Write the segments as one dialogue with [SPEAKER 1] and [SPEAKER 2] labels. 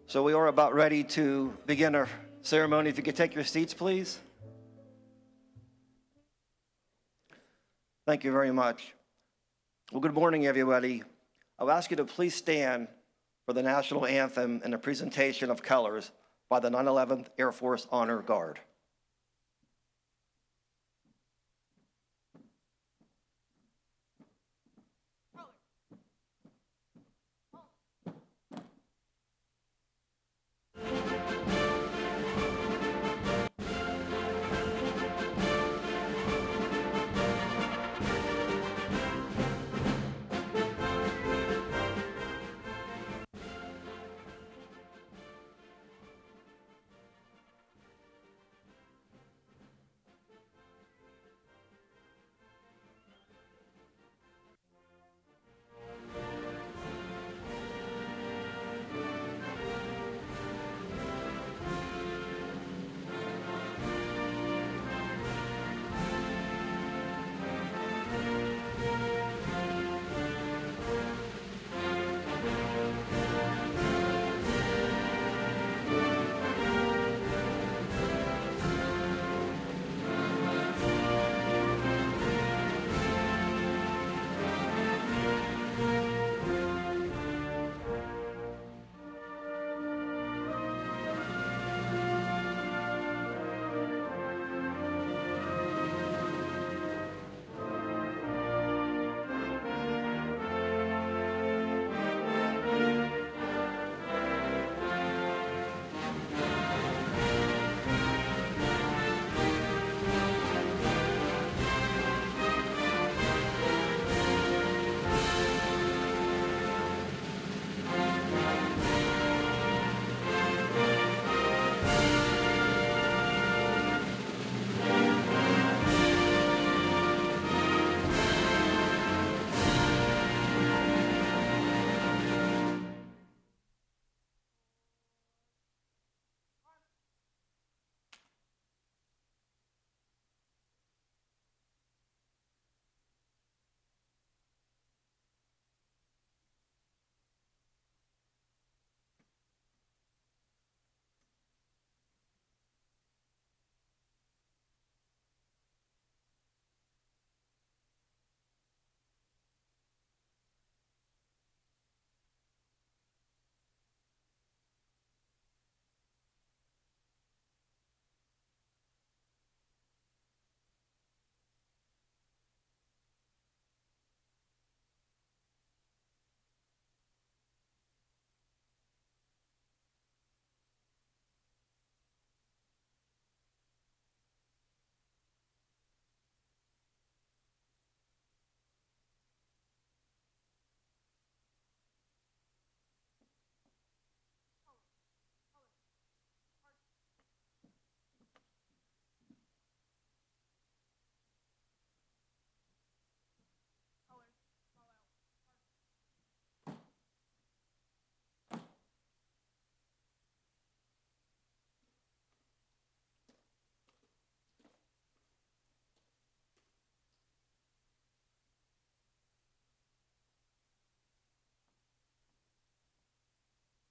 [SPEAKER 1] So we are about ready to begin our ceremony. If you could take your seats, please. Thank you very much. Well, good morning, everybody. I'll ask you to please stand for the national anthem and the presentation of colors by the 911th Air Force Honor Guard.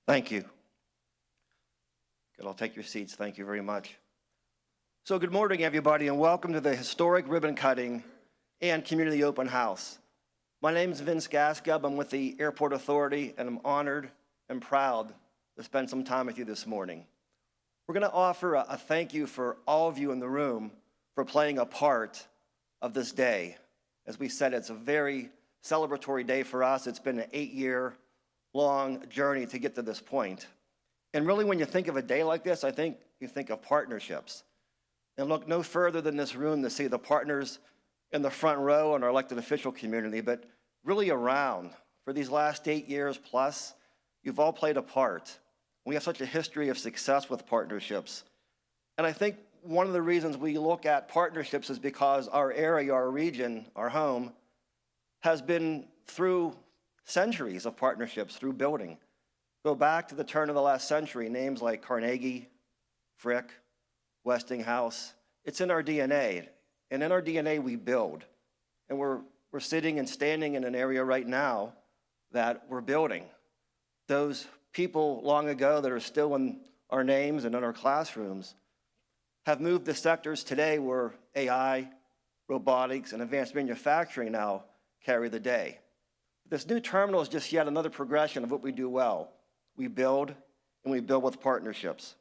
[SPEAKER 1] Thank you. Good, I'll take your seats. Thank you very much. So good morning, everybody, and welcome to the historic ribbon cutting and community open house. My name is Vince Gaskub. I'm with the Airport Authority, and I'm honored and proud to spend some time with you this morning. We're going to offer a thank you for all of you in the room for playing a part of this day. As we said, it's a very celebratory day for us. It's been an 8-year-long journey to get to this point. And really, when you think of a day like this, I think you think of partnerships. And look no further than this room to see the partners in the front row in our elected official community, but really around. For these last 8 years plus, you've all played a part. We have such a history of success with partnerships. And I think one of the reasons we look at partnerships is because our area, our region, our home, has been through centuries of partnerships, through building. Go back to the turn of the last century, names like Carnegie, Frick, Westinghouse. It's in our DNA. And in our DNA, we build. And we're sitting and standing in an area right now that we're building. Those people long ago that are still in our names and in our classrooms have moved to sectors today where AI, robotics, and advanced manufacturing now carry the day. This new terminal is just yet another progression of what we do well. We build, and we build with partnerships.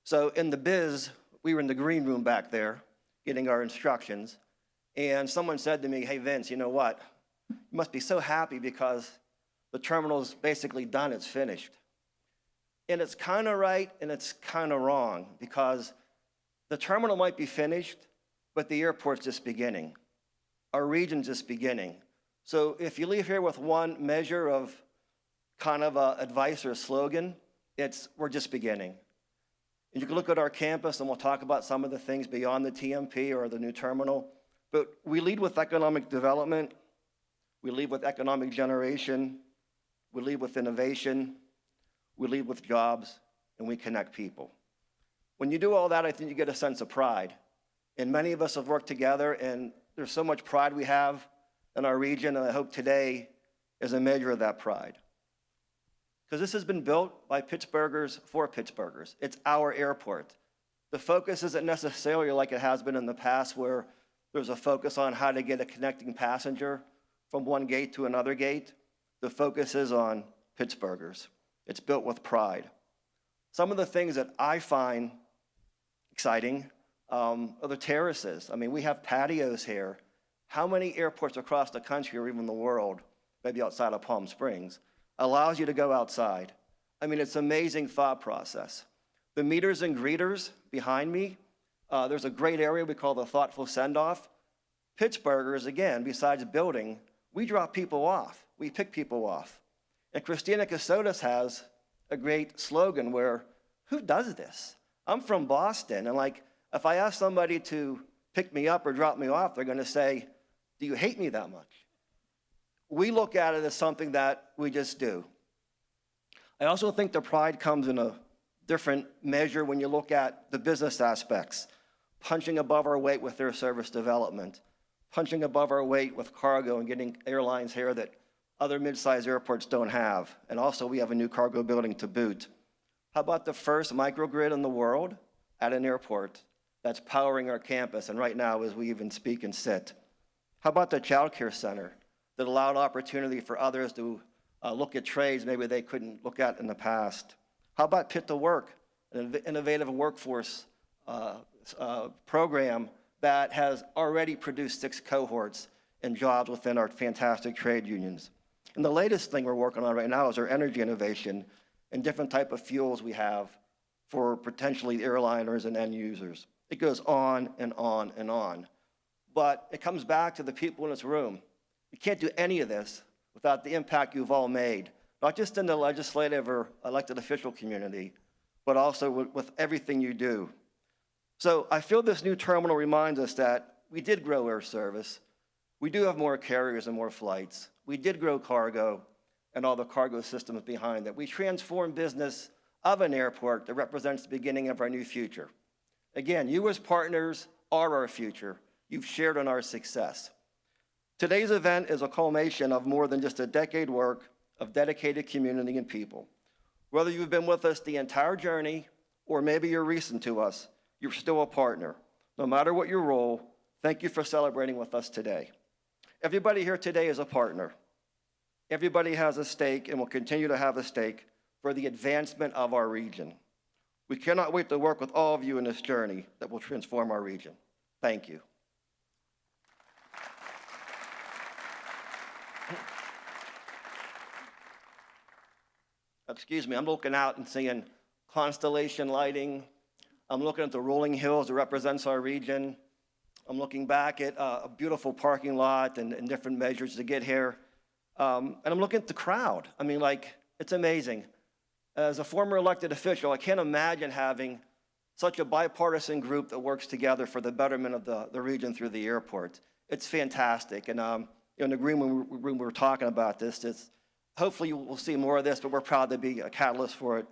[SPEAKER 1] So in the biz, we were in the green room back there getting our instructions, and someone said to me, hey, Vince, you know what? You must be so happy because the terminal's basically done, it's finished. And it's kind of right and it's kind of wrong because the terminal might be finished, but the airport's just beginning. Our region's just beginning. So if you leave here with one measure of kind of advice or a slogan, it's we're just beginning. And you can look at our campus and we'll talk about some of the things beyond the TMP or the new terminal, but we lead with economic development, we lead with economic generation, we lead with innovation, we lead with jobs, and we connect people. When you do all that, I think you get a sense of pride. And many of us have worked together, and there's so much pride we have in our region, and I hope today is a measure of that pride. Because this has been built by Pittsburghers for Pittsburghers. It's our airport. The focus isn't necessarily like it has been in the past where there's a focus on how to get a connecting passenger from one gate to another gate. The focus is on Pittsburghers. It's built with pride. Some of the things that I find exciting are the terraces. I mean, we have patios here. How many airports across the country or even the world, maybe outside of Palm Springs, allows you to go outside? I mean, it's an amazing thought process. The meeters and greeters behind me, there's a great area we call the thoughtful send-off. Pittsburghers, again, besides building, we drop people off. We pick people off. And Christina Casotis has a great slogan where, who does this? I'm from Boston, and like, if I ask somebody to pick me up or drop me off, they're gonna say, do you hate me that much? We look at it as something that we just do. I also think the pride comes in a different measure when you look at the business aspects, punching above our weight with their service development, punching above our weight with cargo and getting airlines here that other mid-sized airports don't have. And also we have a new cargo building to boot. How about the first microgrid in the world at an airport that's powering our campus, and right now as we even speak and sit? How about the child care center that allowed opportunity for others to look at trades maybe they couldn't look at in the past? How about Pit to Work, an innovative workforce program that has already produced 6 cohorts and jobs within our fantastic trade unions? And the latest thing we're working on right now is our energy innovation and different type of fuels we have for potentially airliners and end users. It goes on and on and on. But it comes back to the people in this room. You can't do any of this without the impact you've all made, not just in the legislative or elected official community, but also with everything you do. So I feel this new terminal reminds us that we did grow air service. We do have more carriers and more flights. We did grow cargo and all the cargo systems behind it. We transformed business of an airport that represents the beginning of our new future. Again, you as partners are our future. You've shared in our success. Today's event is a culmination of more than just a decade work of dedicated community and people. Whether you've been with us the entire journey or maybe you're recent to us, you're still a partner. No matter what your role, thank you for celebrating with us today. Everybody here today is a partner. Everybody has a stake and will continue to have a stake for the advancement of our region. We cannot wait to work with all of you in this journey that will transform our region. Thank you. Excuse me, I'm looking out and seeing constellation lighting. I'm looking at the rolling hills that represents our region. I'm looking back at a beautiful parking lot and different measures to get here. And I'm looking at the crowd. I mean, like, it's amazing. As a former elected official, I can't imagine having such a bipartisan group that works together for the betterment of the region through the airport. It's fantastic. And in the green room we were talking about this, hopefully we'll see more of this, but we're proud to be a catalyst for it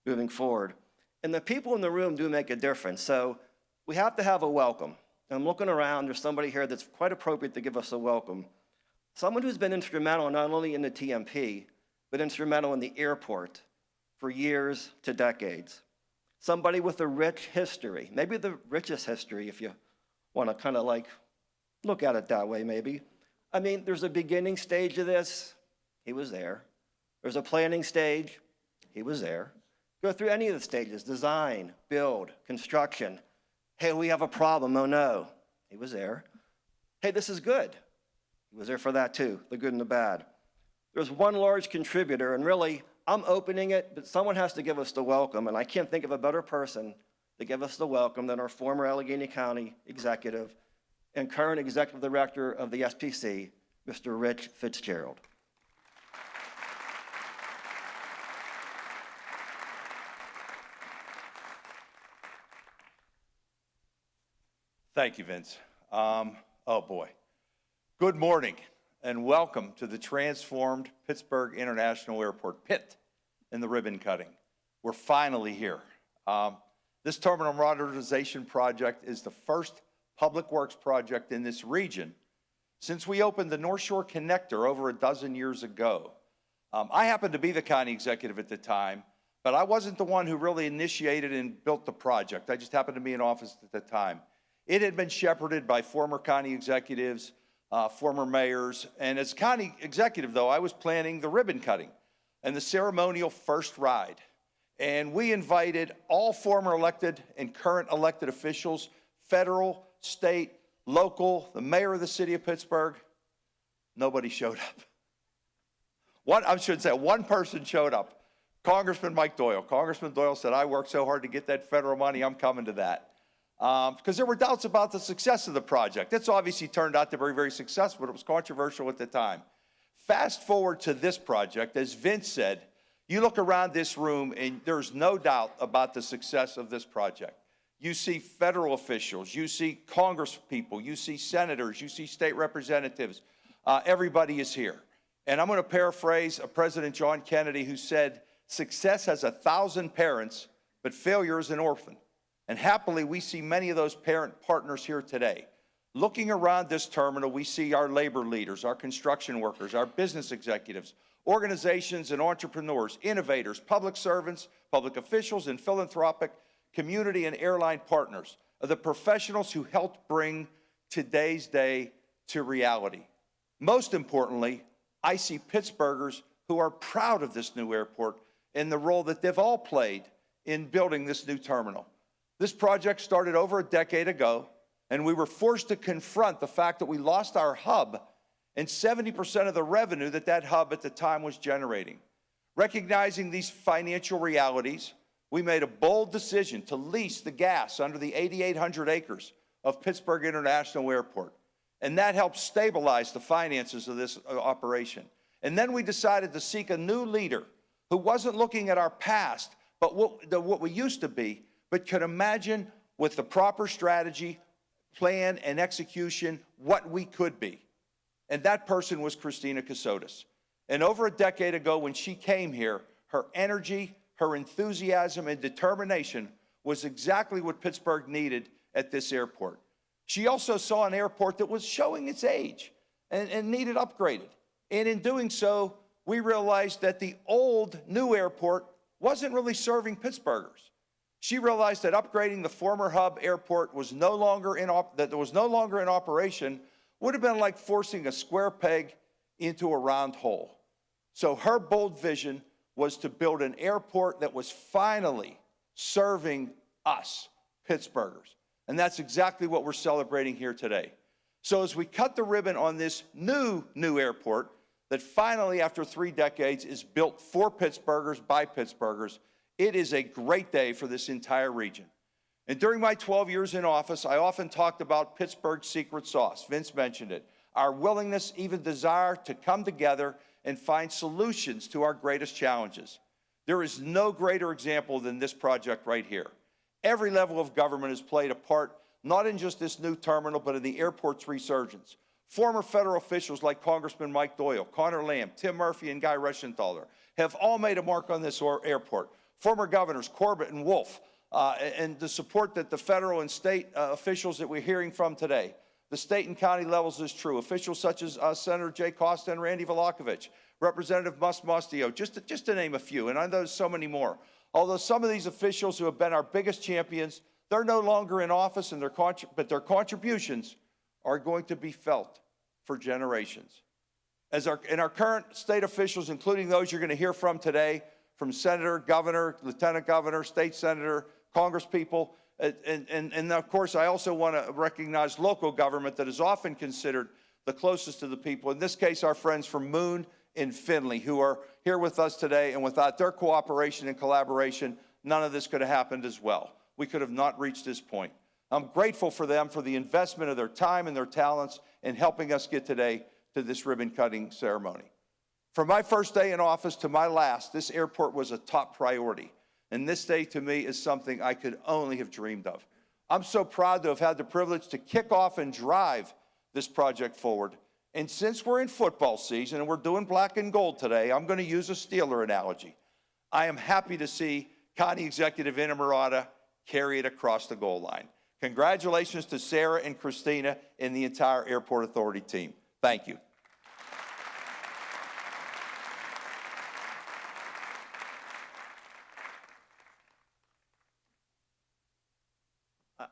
[SPEAKER 1] moving forward. And the people in the room do make a difference. So we have to have a welcome. And I'm looking around, there's somebody here that's quite appropriate to give us a welcome. Someone who's been instrumental not only in the TMP, but instrumental in the airport for years to decades. Somebody with a rich history, maybe the richest history if you want to kind of like look at it that way maybe. I mean, there's a beginning stage of this, he was there. There's a planning stage, he was there. Go through any of the stages, design, build, construction. Hey, we have a problem, oh no, he was there. Hey, this is good. He was there for that too, the good and the bad. There's one large contributor, and really, I'm opening it, but someone has to give us the welcome, and I can't think of a better person to give us the welcome than our former Allegheny County executive and current executive director of the SPC, Mr. Rich Fitzgerald.
[SPEAKER 2] Thank you, Vince. Oh boy. Good morning and welcome to the transformed Pittsburgh International Airport pit in the ribbon cutting. We're finally here. This terminal modernization project is the first public works project in this region since we opened the North Shore Connector over a dozen years ago. I happened to be the county executive at the time, but I wasn't the one who really initiated and built the project. I just happened to be in office at the time. It had been shepherded by former county executives, former mayors, and as county executive, though, I was planning the ribbon cutting and the ceremonial first ride. And we invited all former elected and current elected officials, federal, state, local, the mayor of the city of Pittsburgh. Nobody showed up. I should say one person showed up, Congressman Mike Doyle. Congressman Doyle said, I worked so hard to get that federal money, I'm coming to that. Because there were doubts about the success of the project. It's obviously turned out to be very successful, but it was controversial at the time. Fast forward to this project, as Vince said, you look around this room and there's no doubt about the success of this project. You see federal officials, you see Congress people, you see senators, you see state representatives. Everybody is here. And I'm going to paraphrase President John Kennedy, who said, success has 1,000 parents, but failure is an orphan. And happily, we see many of those parent partners here today. Looking around this terminal, we see our labor leaders, our construction workers, our business executives, organizations and entrepreneurs, innovators, public servants, public officials, and philanthropic community and airline partners, the professionals who helped bring today's day to reality. Most importantly, I see Pittsburghers who are proud of this new airport and the role that they've all played in building this new terminal. This project started over a decade ago, and we were forced to confront the fact that we lost our hub and 70% of the revenue that hub at the time was generating. Recognizing these financial realities, we made a bold decision to lease the gas under the 8,800 acres of Pittsburgh International Airport, and that helped stabilize the finances of this operation. And then we decided to seek a new leader who wasn't looking at our past, but what we used to be, but could imagine with the proper strategy, plan, and execution what we could be. And that person was Christina Casotis. And over a decade ago when she came here, her energy, her enthusiasm, and determination was exactly what Pittsburgh needed at this airport. She also saw an airport that was showing its age and needed upgraded. And in doing so, we realized that the old new airport wasn't really serving Pittsburghers. She realized that upgrading the former hub airport was no longer in operation would have been like forcing a square peg into a round hole. So her bold vision was to build an airport that was finally serving us, Pittsburghers. And that's exactly what we're celebrating here today. So as we cut the ribbon on this new airport that finally, after 3 decades, is built for Pittsburghers by Pittsburghers, it is a great day for this entire region. And during my 12 years in office, I often talked about Pittsburgh's secret sauce. Vince mentioned it. Our willingness, even desire to come together and find solutions to our greatest challenges. There is no greater example than this project right here. Every level of government has played a part, not in just this new terminal, but in the airport's resurgence. Former federal officials like Congressman Mike Doyle, Connor Lamb, Tim Murphy, and Guy Reschenthaler have all made a mark on this airport. Former governors Corbett and Wolf, and the support that the federal and state officials that we're hearing from today. the state and county levels is true. Officials such as Senator Jay Costa and Randy Volakovich, Representative Mustio, just to name a few, and I know there's so many more. Although some of these officials who have been our biggest champions, they're no longer in office, and but their contributions are going to be felt for generations. In our current state officials, including those you're going to hear from today, from Senator, Governor, Lieutenant Governor, State Senator, Congresspeople, and of course, I also want to recognize local government that is often considered the closest to the people. In this case, our friends from Moon and Finley, who are here with us today, and without their cooperation and collaboration, none of this could have happened as well. We could have not reached this point. I'm grateful for them for the investment of their time and their talents in helping us get today to this ribbon-cutting ceremony. From my first day in office to my last, this airport was a top priority. And this day, to me, is something I could only have dreamed of. I'm so proud to have had the privilege to kick off and drive this project forward. And since we're in football season and we're doing black and gold today, I'm going to use a Steeler analogy. I am happy to see County Executive Inamorata carry it across the goal line. Congratulations to Sarah and Christina and the entire Airport Authority team. Thank you.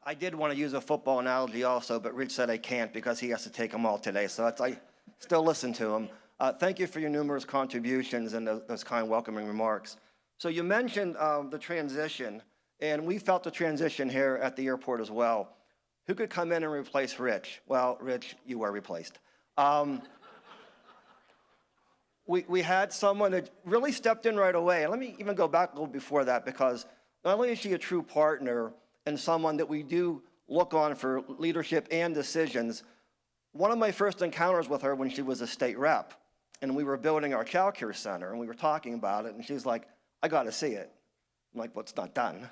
[SPEAKER 1] I did want to use a football analogy also, but Rich said I can't because he has to take them all today, so I still listen to him. Thank you for your numerous contributions and those kind welcoming remarks. So you mentioned the transition, and we felt the transition here at the airport as well. Who could come in and replace Rich? Well, Rich, you were replaced. We had someone that really stepped in right away. And let me even go back a little before that, because not only is she a true partner and someone that we do look on for leadership and decisions, one of my first encounters with her when she was a state rep, and we were building our child care center, and we were talking about it, and she's like, I got to see it. I'm like, well, it's not done.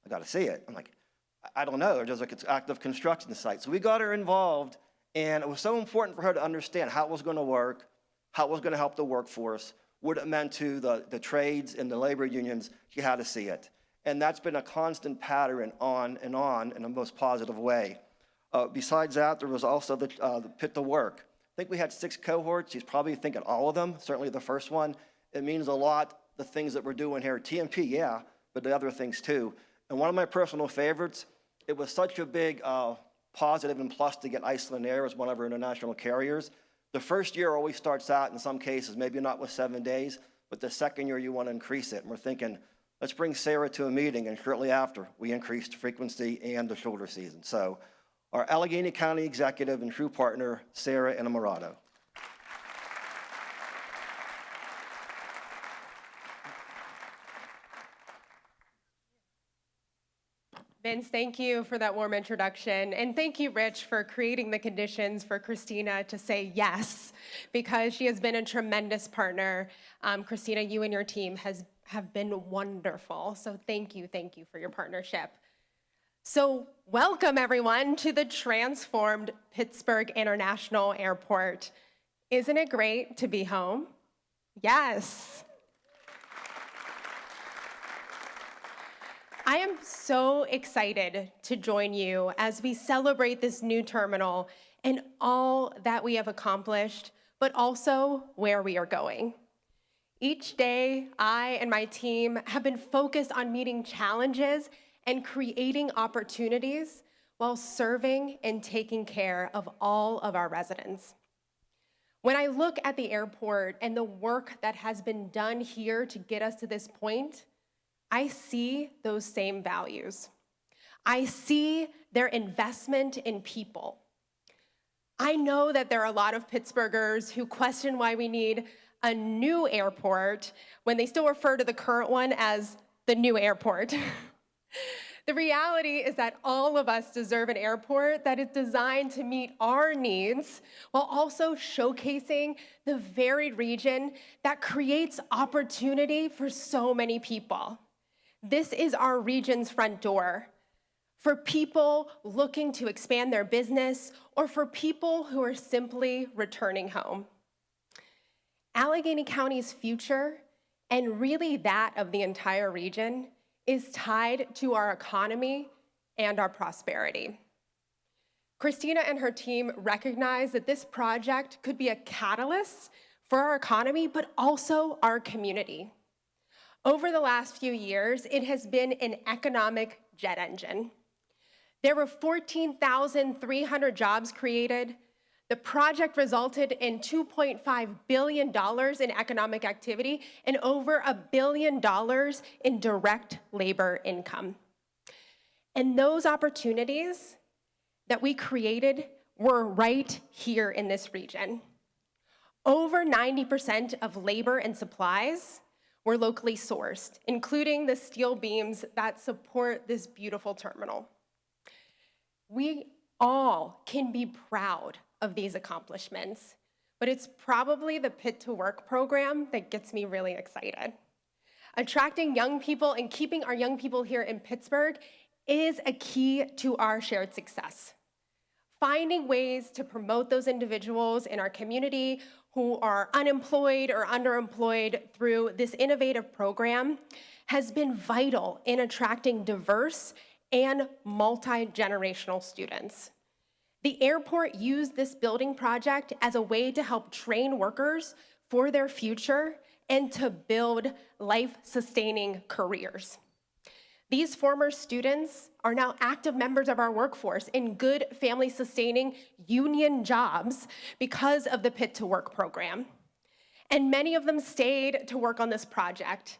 [SPEAKER 1] I got to see it. I'm like, I don't know. There's like it's active construction site. So we got her involved, and it was so important for her to understand how it was going to work, how it was going to help the workforce, what it meant to the trades and the labor unions. She had to see it. And that's been a constant pattern on in a most positive way. Besides that, there was also the Pit to Work. I think we had 6 cohorts. She's probably thinking all of them, certainly the first one. It means a lot, the things that we're doing here. TMP, yeah, but the other things too. And one of my personal favorites, it was such a big positive and plus to get Iceland Air as one of our international carriers. The first year always starts out, in some cases, maybe not with 7 days, but the second year you want to increase it. And we're thinking, let's bring Sarah to a meeting, and shortly after, we increased frequency and the shoulder season. So our Allegheny County executive and true partner, Sarah Inamorata.
[SPEAKER 3] Vince, thank you for that warm introduction. And thank you, Rich, for creating the conditions for Christina to say yes, because she has been a tremendous partner. Christina, you and your team have been wonderful. So thank you for your partnership. So welcome, everyone, to the transformed Pittsburgh International Airport. Isn't it great to be home? Yes. I am so excited to join you as we celebrate this new terminal and all that we have accomplished, but also where we are going. Each day, I and my team have been focused on meeting challenges and creating opportunities while serving and taking care of all of our residents. When I look at the airport and the work that has been done here to get us to this point, I see those same values. I see their investment in people. I know that there are a lot of Pittsburghers who question why we need a new airport when they still refer to the current one as the new airport. The reality is that all of us deserve an airport that is designed to meet our needs while also showcasing the varied region that creates opportunity for so many people. This is our region's front door for people looking to expand their business or for people who are simply returning home. Allegheny County's future, and really that of the entire region, is tied to our economy and our prosperity. Christina and her team recognized that this project could be a catalyst for our economy, but also our community. Over the last few years, it has been an economic jet engine. There were 14,300 jobs created. The project resulted in $2.5 billion in economic activity and over $1 billion in direct labor income. And those opportunities that we created were right here in this region. Over 90% of labor and supplies were locally sourced, including the steel beams that support this beautiful terminal. We all can be proud of these accomplishments, but it's probably the Pit to Work program that gets me really excited. Attracting young people and keeping our young people here in Pittsburgh is a key to our shared success. Finding ways to promote those individuals in our community who are unemployed or underemployed through this innovative program has been vital in attracting diverse and multi-generational students. The airport used this building project as a way to help train workers for their future and to build life-sustaining careers. These former students are now active members of our workforce in good family-sustaining union jobs because of the Pit to Work program. And many of them stayed to work on this project.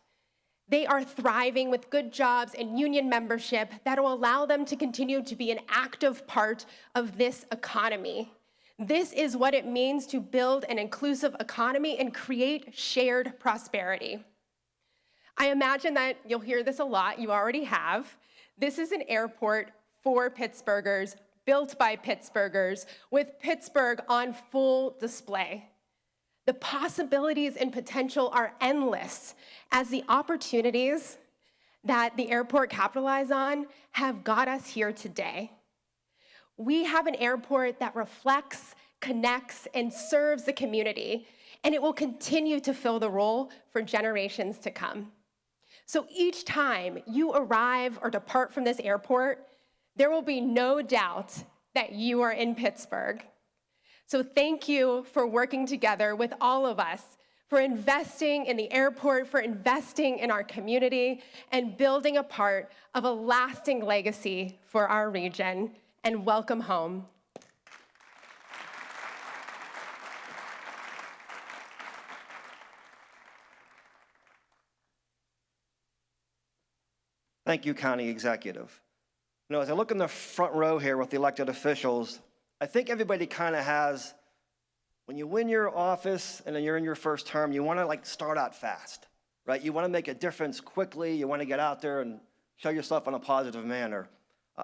[SPEAKER 3] They are thriving with good jobs and union membership that will allow them to continue to be an active part of this economy. This is what it means to build an inclusive economy and create shared prosperity. I imagine that you'll hear this a lot, you already have. This is an airport for Pittsburghers, built by Pittsburghers, with Pittsburgh on full display. The possibilities and potential are endless as the opportunities that the airport capitalized on have got us here today. We have an airport that reflects, connects, and serves the community, and it will continue to fill the role for generations to come. So each time you arrive or depart from this airport, there will be no doubt that you are in Pittsburgh. So thank you for working together with all of us, for investing in the airport, for investing in our community, and building a part of a lasting legacy for our region. And welcome home.
[SPEAKER 1] Thank you, County Executive. You know, as I look in the front row here with the elected officials, I think everybody kind of has, when you win your office and then you're in your first term, you want to start out fast, right? You want to make a difference quickly. You want to get out there and show yourself in a positive manner.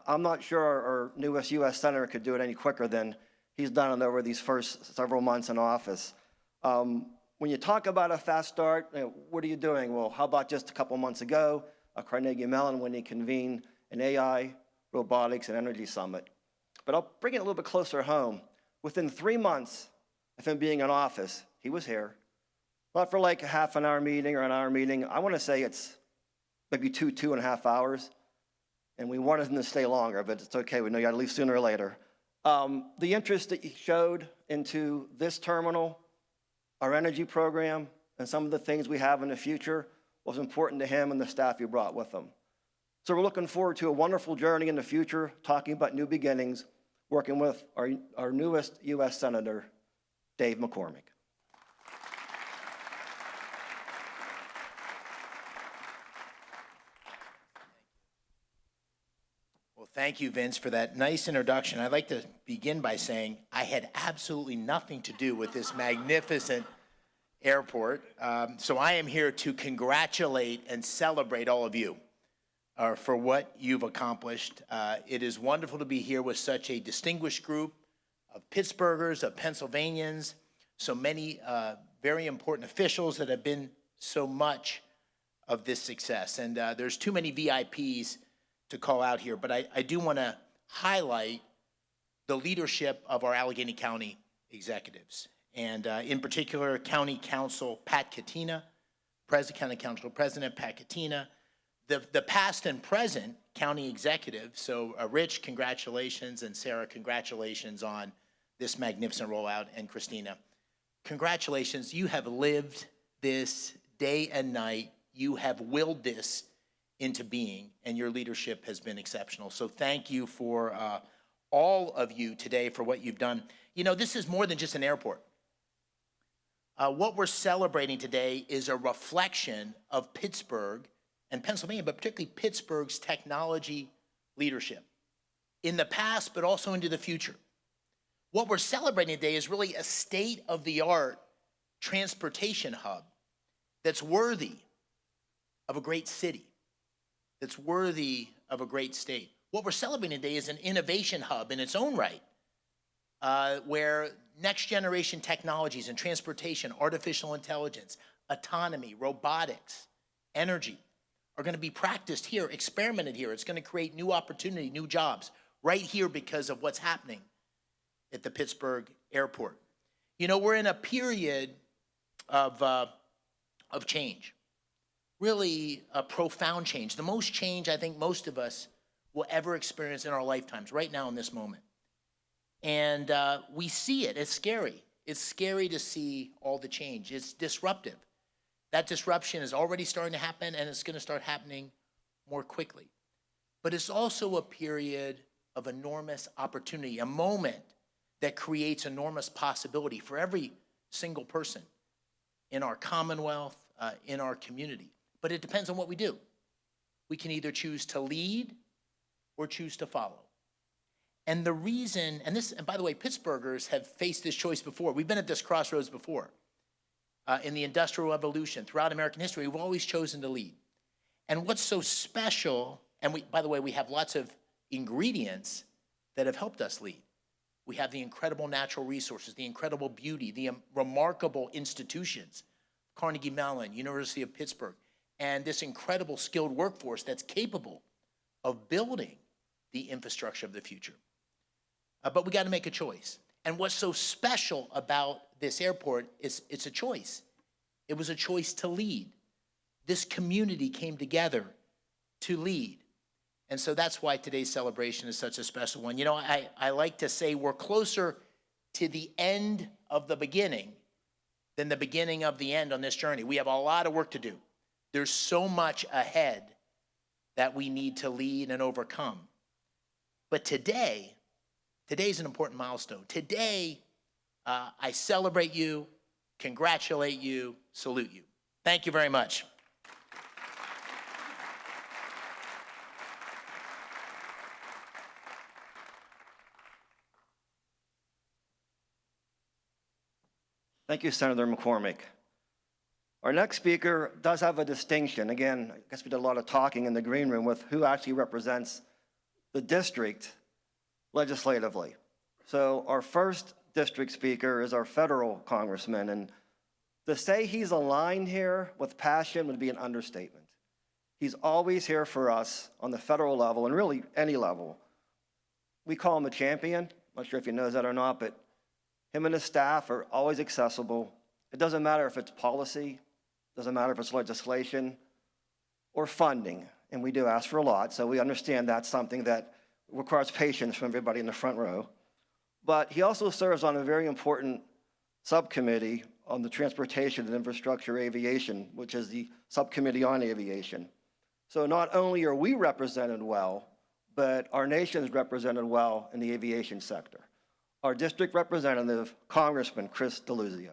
[SPEAKER 1] I'm not sure our newest U.S. Senator could do it any quicker than he's done it over these first several months in office. When you talk about a fast start, what are you doing? Well, how about just a couple months ago, Carnegie Mellon, when he convened an AI, robotics, and energy summit. But I'll bring it a little bit closer home. Within 3 months of him being in office, he was here. Not for like a half an hour meeting or an hour meeting. I want to say it's maybe 2.5 hours. And we wanted him to stay longer, but it's okay. We know you got to leave sooner or later. The interest that he showed into this terminal, our energy program, and some of the things we have in the future was important to him and the staff he brought with him. So we're looking forward to a wonderful journey in the future, talking about new beginnings, working with our newest U.S. Senator, Dave McCormick.
[SPEAKER 4] Well, thank you, Vince, for that nice introduction. I'd like to begin by saying I had absolutely nothing to do with this magnificent airport. So I am here to congratulate and celebrate all of you for what you've accomplished. It is wonderful to be here with such a distinguished group of Pittsburghers, of Pennsylvanians, so many very important officials that have been so much of this success. And there's too many VIPs to call out here, but I do want to highlight the leadership of our Allegheny County executives. And in particular, County Council Pat Katina, County Council President Pat Katina, the past and present county executive. So Rich, congratulations, and Sarah, congratulations on this magnificent rollout, and Christina, congratulations. You have lived this day and night. You have willed this into being, and your leadership has been exceptional. So thank you for all of you today for what you've done. You know, this is more than just an airport. What we're celebrating today is a reflection of Pittsburgh and Pennsylvania, but particularly Pittsburgh's technology leadership in the past, but also into the future. What we're celebrating today is really a state-of-the-art transportation hub that's worthy of a great city, that's worthy of a great state. What we're celebrating today is an innovation hub in its own right, where next-generation technologies in transportation, artificial intelligence, autonomy, robotics, energy are going to be practiced here, experimented here. It's going to create new opportunity, new jobs right here because of what's happening at the Pittsburgh airport. You know, we're in a period of change, really a profound change, the most change I think most of us will ever experience in our lifetimes right now in this moment. And we see it. It's scary. It's scary to see all the change. It's disruptive. That disruption is already starting to happen, and it's going to start happening more quickly. But it's also a period of enormous opportunity, a moment that creates enormous possibility for every single person in our Commonwealth, in our community. But it depends on what we do. We can either choose to lead or choose to follow. And the reason, and by the way, Pittsburghers have faced this choice before. We've been at this crossroads before. In the Industrial Revolution, throughout American history, we've always chosen to lead. And what's so special, and by the way, we have lots of ingredients that have helped us lead. We have the incredible natural resources, the incredible beauty, the remarkable institutions, Carnegie Mellon, University of Pittsburgh, and this incredible skilled workforce that's capable of building the infrastructure of the future. But we got to make a choice. And what's so special about this airport is it's a choice. It was a choice to lead. This community came together to lead. And so that's why today's celebration is such a special one. You know, I like to say we're closer to the end of the beginning than the beginning of the end on this journey. We have a lot of work to do. There's so much ahead that we need to lead and overcome. But today's an important milestone. Today, I celebrate you, congratulate you, salute you. Thank you very much.
[SPEAKER 1] Thank you, Senator McCormick. Our next speaker does have a distinction. Again, I guess we did a lot of talking in the green room with who actually represents the district legislatively. So our first district speaker is our federal congressman, and to say he's aligned here with passion would be an understatement. He's always here for us on the federal level, and really any level. We call him a champion. I'm not sure if he knows that or not, but him and his staff are always accessible. It doesn't matter if it's policy, doesn't matter if it's legislation or funding, and we do ask for a lot, so we understand that's something that requires patience from everybody in the front row. But he also serves on a very important subcommittee on the Transportation and Infrastructure Aviation, which is the subcommittee on aviation. So not only are we represented well, but our nation is represented well in the aviation sector. Our district representative, Congressman Chris DeLuzio.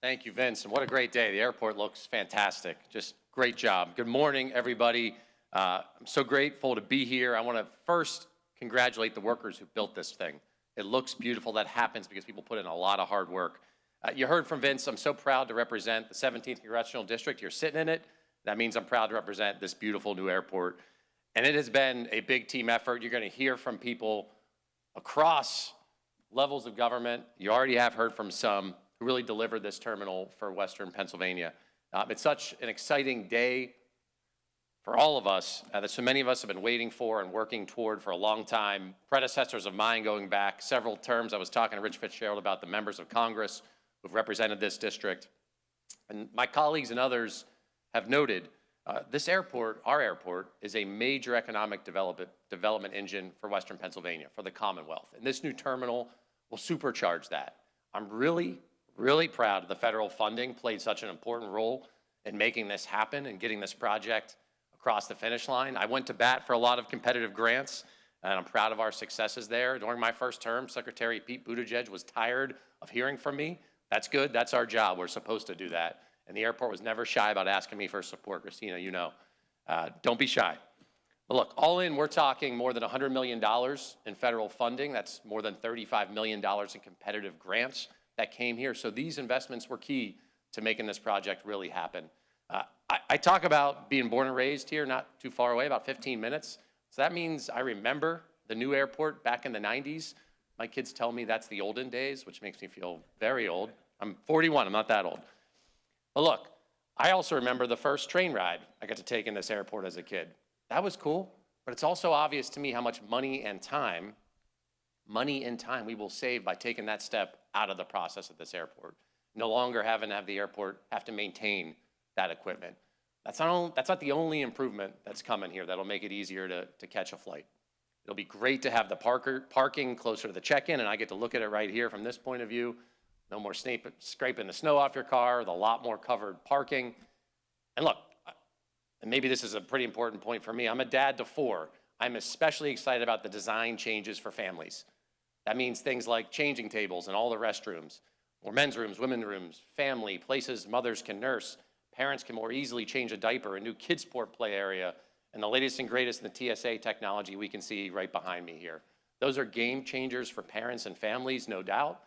[SPEAKER 5] Thank you, Vince, and what a great day. The airport looks fantastic. Just great job. Good morning, everybody. I'm so grateful to be here. I want to first congratulate the workers who built this thing. It looks beautiful. That happens because people put in a lot of hard work. You heard from Vince. I'm so proud to represent the 17th Congressional District. You're sitting in it. That means I'm proud to represent this beautiful new airport. And it has been a big team effort. You're going to hear from people across levels of government. You already have heard from some who really delivered this terminal for Western Pennsylvania. It's such an exciting day for all of us that so many of us have been waiting for and working toward for a long time. Predecessors of mine going back several terms. I was talking to Rich Fitzgerald about the members of Congress who've represented this district. And my colleagues and others have noted this airport, our airport, is a major economic development engine for Western Pennsylvania, for the Commonwealth. And this new terminal will supercharge that. I'm really, really proud the federal funding played such an important role in making this happen and getting this project across the finish line. I went to bat for a lot of competitive grants, and I'm proud of our successes there. During my first term, Secretary Pete Buttigieg was tired of hearing from me. That's good, that's our job, we're supposed to do that. And the airport was never shy about asking me for support. Christina, you know, don't be shy. But look, all in, we're talking more than $100 million in federal funding. That's more than $35 million in competitive grants that came here. So these investments were key to making this project really happen. I talk about being born and raised here, not too far away, about 15 minutes. So that means I remember the new airport back in the 90s. My kids tell me that's the olden days, which makes me feel very old. I'm 41, I'm not that old. But look, I also remember the first train ride I got to take in this airport as a kid. That was cool, but it's also obvious to me how much money and time we will save by taking that step out of the process at this airport. No longer having to have the airport have to maintain that equipment. That's not the only improvement that's coming here that'll make it easier to catch a flight. It'll be great to have the parking closer to the check-in, and I get to look at it right here from this point of view. No more scraping the snow off your car, a lot more covered parking. And look, and maybe this is a pretty important point for me, I'm a dad to 4. I'm especially excited about the design changes for families. That means things like changing tables in all the restrooms, more men's rooms, women's rooms, family, places mothers can nurse, parents can more easily change a diaper, a new kids sport play area, and the latest and greatest in the TSA technology we can see right behind me here. Those are game changers for parents and families, no doubt.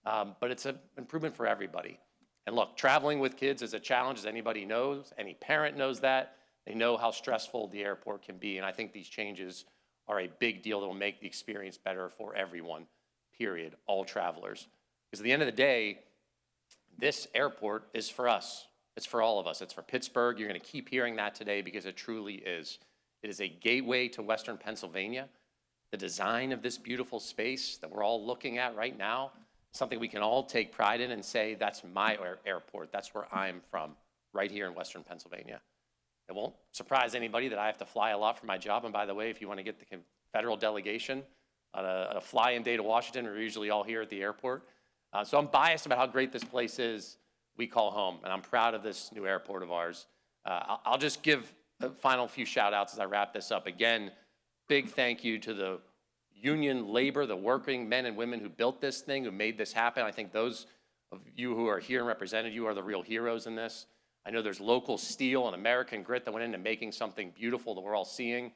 [SPEAKER 5] But it's an improvement for everybody. And look, traveling with kids is a challenge, as anybody knows. Any parent knows that. They know how stressful the airport can be, and I think these changes are a big deal that will make the experience better for everyone, period, all travelers. Because at the end of the day, this airport is for us. It's for all of us. It's for Pittsburgh. You're going to keep hearing that today because it truly is. It is a gateway to Western Pennsylvania. The design of this beautiful space that we're all looking at right now, something we can all take pride in and say, that's my airport, that's where I'm from, right here in Western Pennsylvania. It won't surprise anybody that I have to fly a lot for my job, and by the way, if you want to get the federal delegation on a fly-in day to Washington, we're usually all here at the airport. So I'm biased about how great this place is, we call home, and I'm proud of this new airport of ours. I'll just give a final few shout outs as I wrap this up. Again, big thank you to the union labor, the working men and women who built this thing, who made this happen. I think those of you who are here and represented you are the real heroes in this. I know there's local steel and American grit that went into making something beautiful that we're all seeing.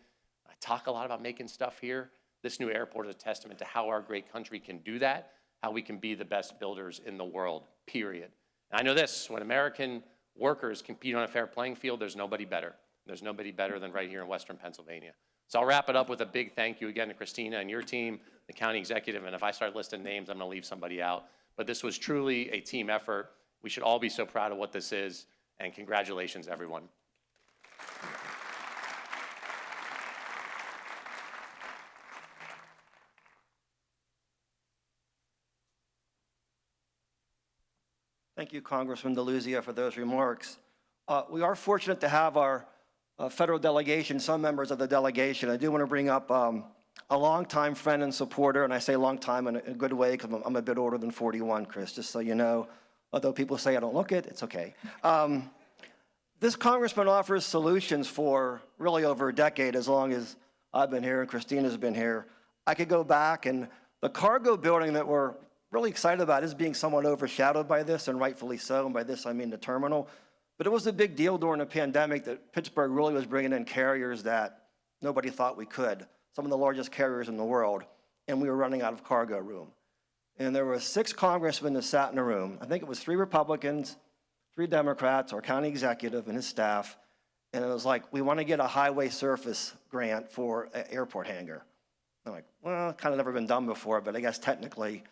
[SPEAKER 5] I talk a lot about making stuff here. This new airport is a testament to how our great country can do that, how we can be the best builders in the world, period. And I know this, when American workers compete on a fair playing field, there's nobody better. There's nobody better than right here in Western Pennsylvania. So I'll wrap it up with a big thank you again to Christina and your team, the county executive, and if I start listing names, I'm going to leave somebody out. But this was truly a team effort. We should all be so proud of what this is, and congratulations, everyone.
[SPEAKER 1] Thank you, Congressman DeLuzia, for those remarks. We are fortunate to have our federal delegation, some members of the delegation. I do want to bring up a longtime friend and supporter, and I say long time in a good way because I'm a bit older than 41, Chris, just so you know. Although people say I don't look it, it's okay. This congressman offers solutions for really over a decade, as long as I've been here and Christina's been here. I could go back, and the cargo building that we're really excited about is being somewhat overshadowed by this, and rightfully so, and by this I mean the terminal. But it was a big deal during the pandemic that Pittsburgh really was bringing in carriers that nobody thought we could, some of the largest carriers in the world, and we were running out of cargo room. And there were 6 congressmen that sat in a room. I think it was 3 Republicans, 3 Democrats, our county executive and his staff, and it was like, we want to get a highway surface grant for an airport hangar. I'm like, well, kind of never been done before, but I guess technically.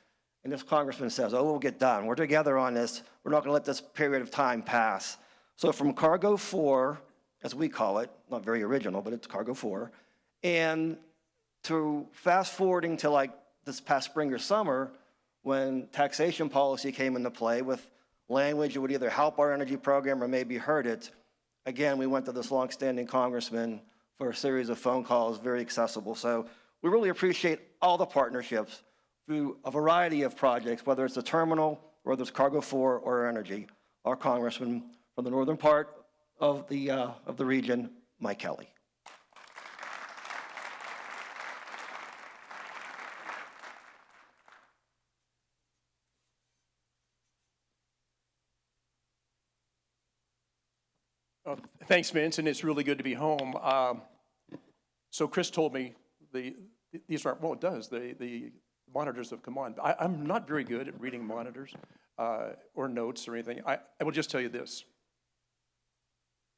[SPEAKER 1] And this congressman says, oh, we'll get done. We're together on this. We're not going to let this period of time pass. So from Cargo 4, as we call it, not very original, but it's Cargo 4, and to fast forwarding to like this past spring or summer, when taxation policy came into play with language that would either help our energy program or maybe hurt it, again, we went to this longstanding congressman for a series of phone calls, very accessible. So we really appreciate all the partnerships through a variety of projects, whether it's the terminal, whether it's Cargo 4 or energy. Our congressman from the northern part of the region, Mike Kelly.
[SPEAKER 6] Thanks, Vince, and it's really good to be home. So Chris told me these aren't, well, it does, the monitors have come on. I'm not very good at reading monitors or notes or anything. I will just tell you this.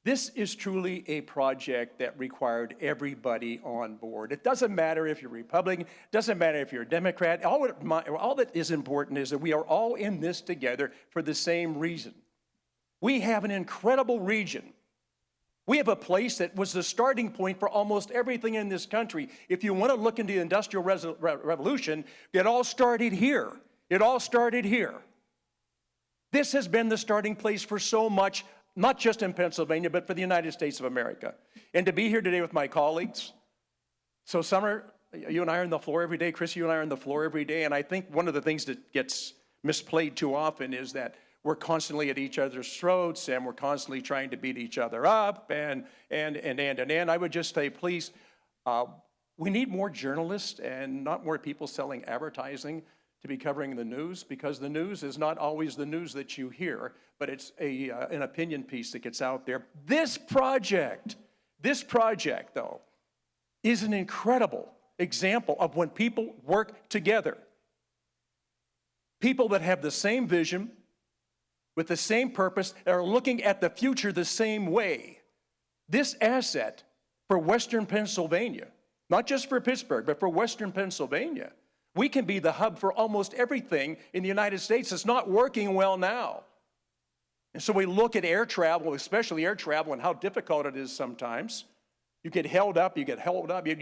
[SPEAKER 6] This is truly a project that required everybody on board. It doesn't matter if you're Republican, it doesn't matter if you're a Democrat. All that is important is that we are all in this together for the same reason. We have an incredible region. We have a place that was the starting point for almost everything in this country. If you want to look into the Industrial Revolution, it all started here. It all started here. This has been the starting place for so much, not just in Pennsylvania, but for the United States of America. And to be here today with my colleagues. So Summer, you and I are on the floor every day. Chris, you and I are on the floor every day. And I think one of the things that gets misplayed too often is that we're constantly at each other's throats and we're constantly trying to beat each other up and. I would just say, please, we need more journalists and not more people selling advertising to be covering the news, because the news is not always the news that you hear, but it's an opinion piece that gets out there. This project, though, is an incredible example of when people work together. People that have the same vision, with the same purpose, are looking at the future the same way. This asset for Western Pennsylvania, not just for Pittsburgh, but for Western Pennsylvania, we can be the hub for almost everything in the United States that's not working well now. And so we look at air travel, especially air travel, and how difficult it is sometimes. You get held up, you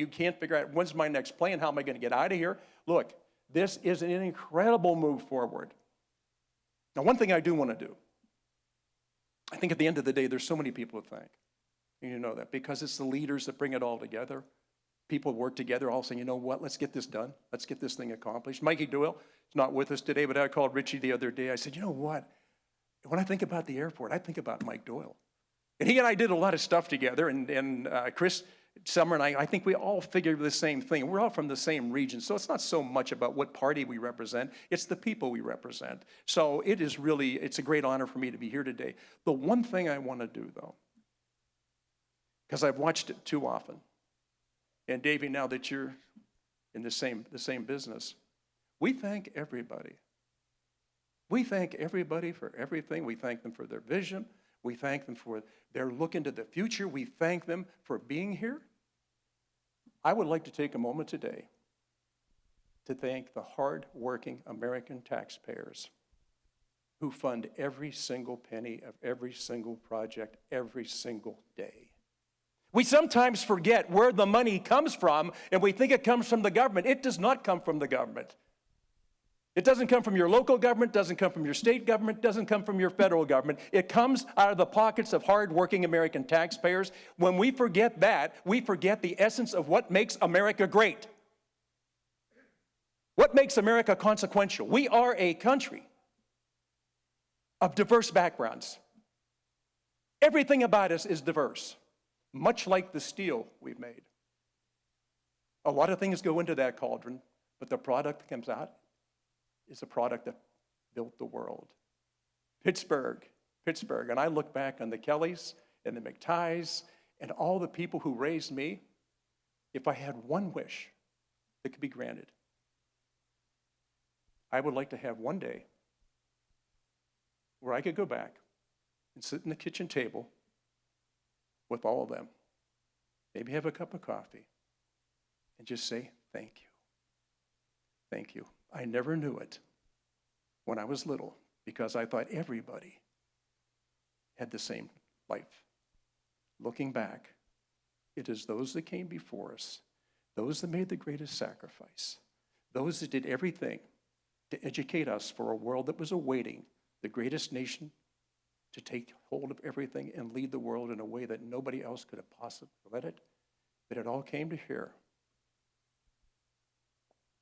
[SPEAKER 6] can't figure out, when's my next plane, how am I going to get out of here? Look, this is an incredible move forward. Now, one thing I do want to do, I think at the end of the day, there's so many people to thank. And you know that, because it's the leaders that bring it all together. People work together, all saying, you know what, let's get this done. Let's get this thing accomplished. Mikey Doyle is not with us today, but I called Richie the other day. I said, you know what, when I think about the airport, I think about Mike Doyle. And he and I did a lot of stuff together, and Chris, Summer, and I think we all figured the same thing. We're all from the same region, so it's not so much about what party we represent, it's the people we represent. So it's a great honor for me to be here today. The one thing I want to do, though, because I've watched it too often, and Davey, now that you're in the same business, we thank everybody. We thank everybody for everything. We thank them for their vision. We thank them for their look into the future. We thank them for being here. I would like to take a moment today to thank the hard-working American taxpayers who fund every single penny of every single project every single day. We sometimes forget where the money comes from, and we think it comes from the government. It does not come from the government. It doesn't come from your local government, doesn't come from your state government, doesn't come from your federal government. It comes out of the pockets of hard-working American taxpayers. When we forget that, we forget the essence of what makes America great. What makes America consequential? We are a country of diverse backgrounds. Everything about us is diverse, much like the steel we've made. A lot of things go into that cauldron, but the product that comes out is a product that built the world. Pittsburgh, and I look back on the Kellys and the McTies and all the people who raised me. If I had one wish that could be granted, I would like to have one day where I could go back and sit in the kitchen table with all of them, maybe have a cup of coffee, and just say, thank you. Thank you. I never knew it when I was little, because I thought everybody had the same life. Looking back, it is those that came before us, those that made the greatest sacrifice, those that did everything to educate us for a world that was awaiting the greatest nation to take hold of everything and lead the world in a way that nobody else could have possibly led it. But it all came to here.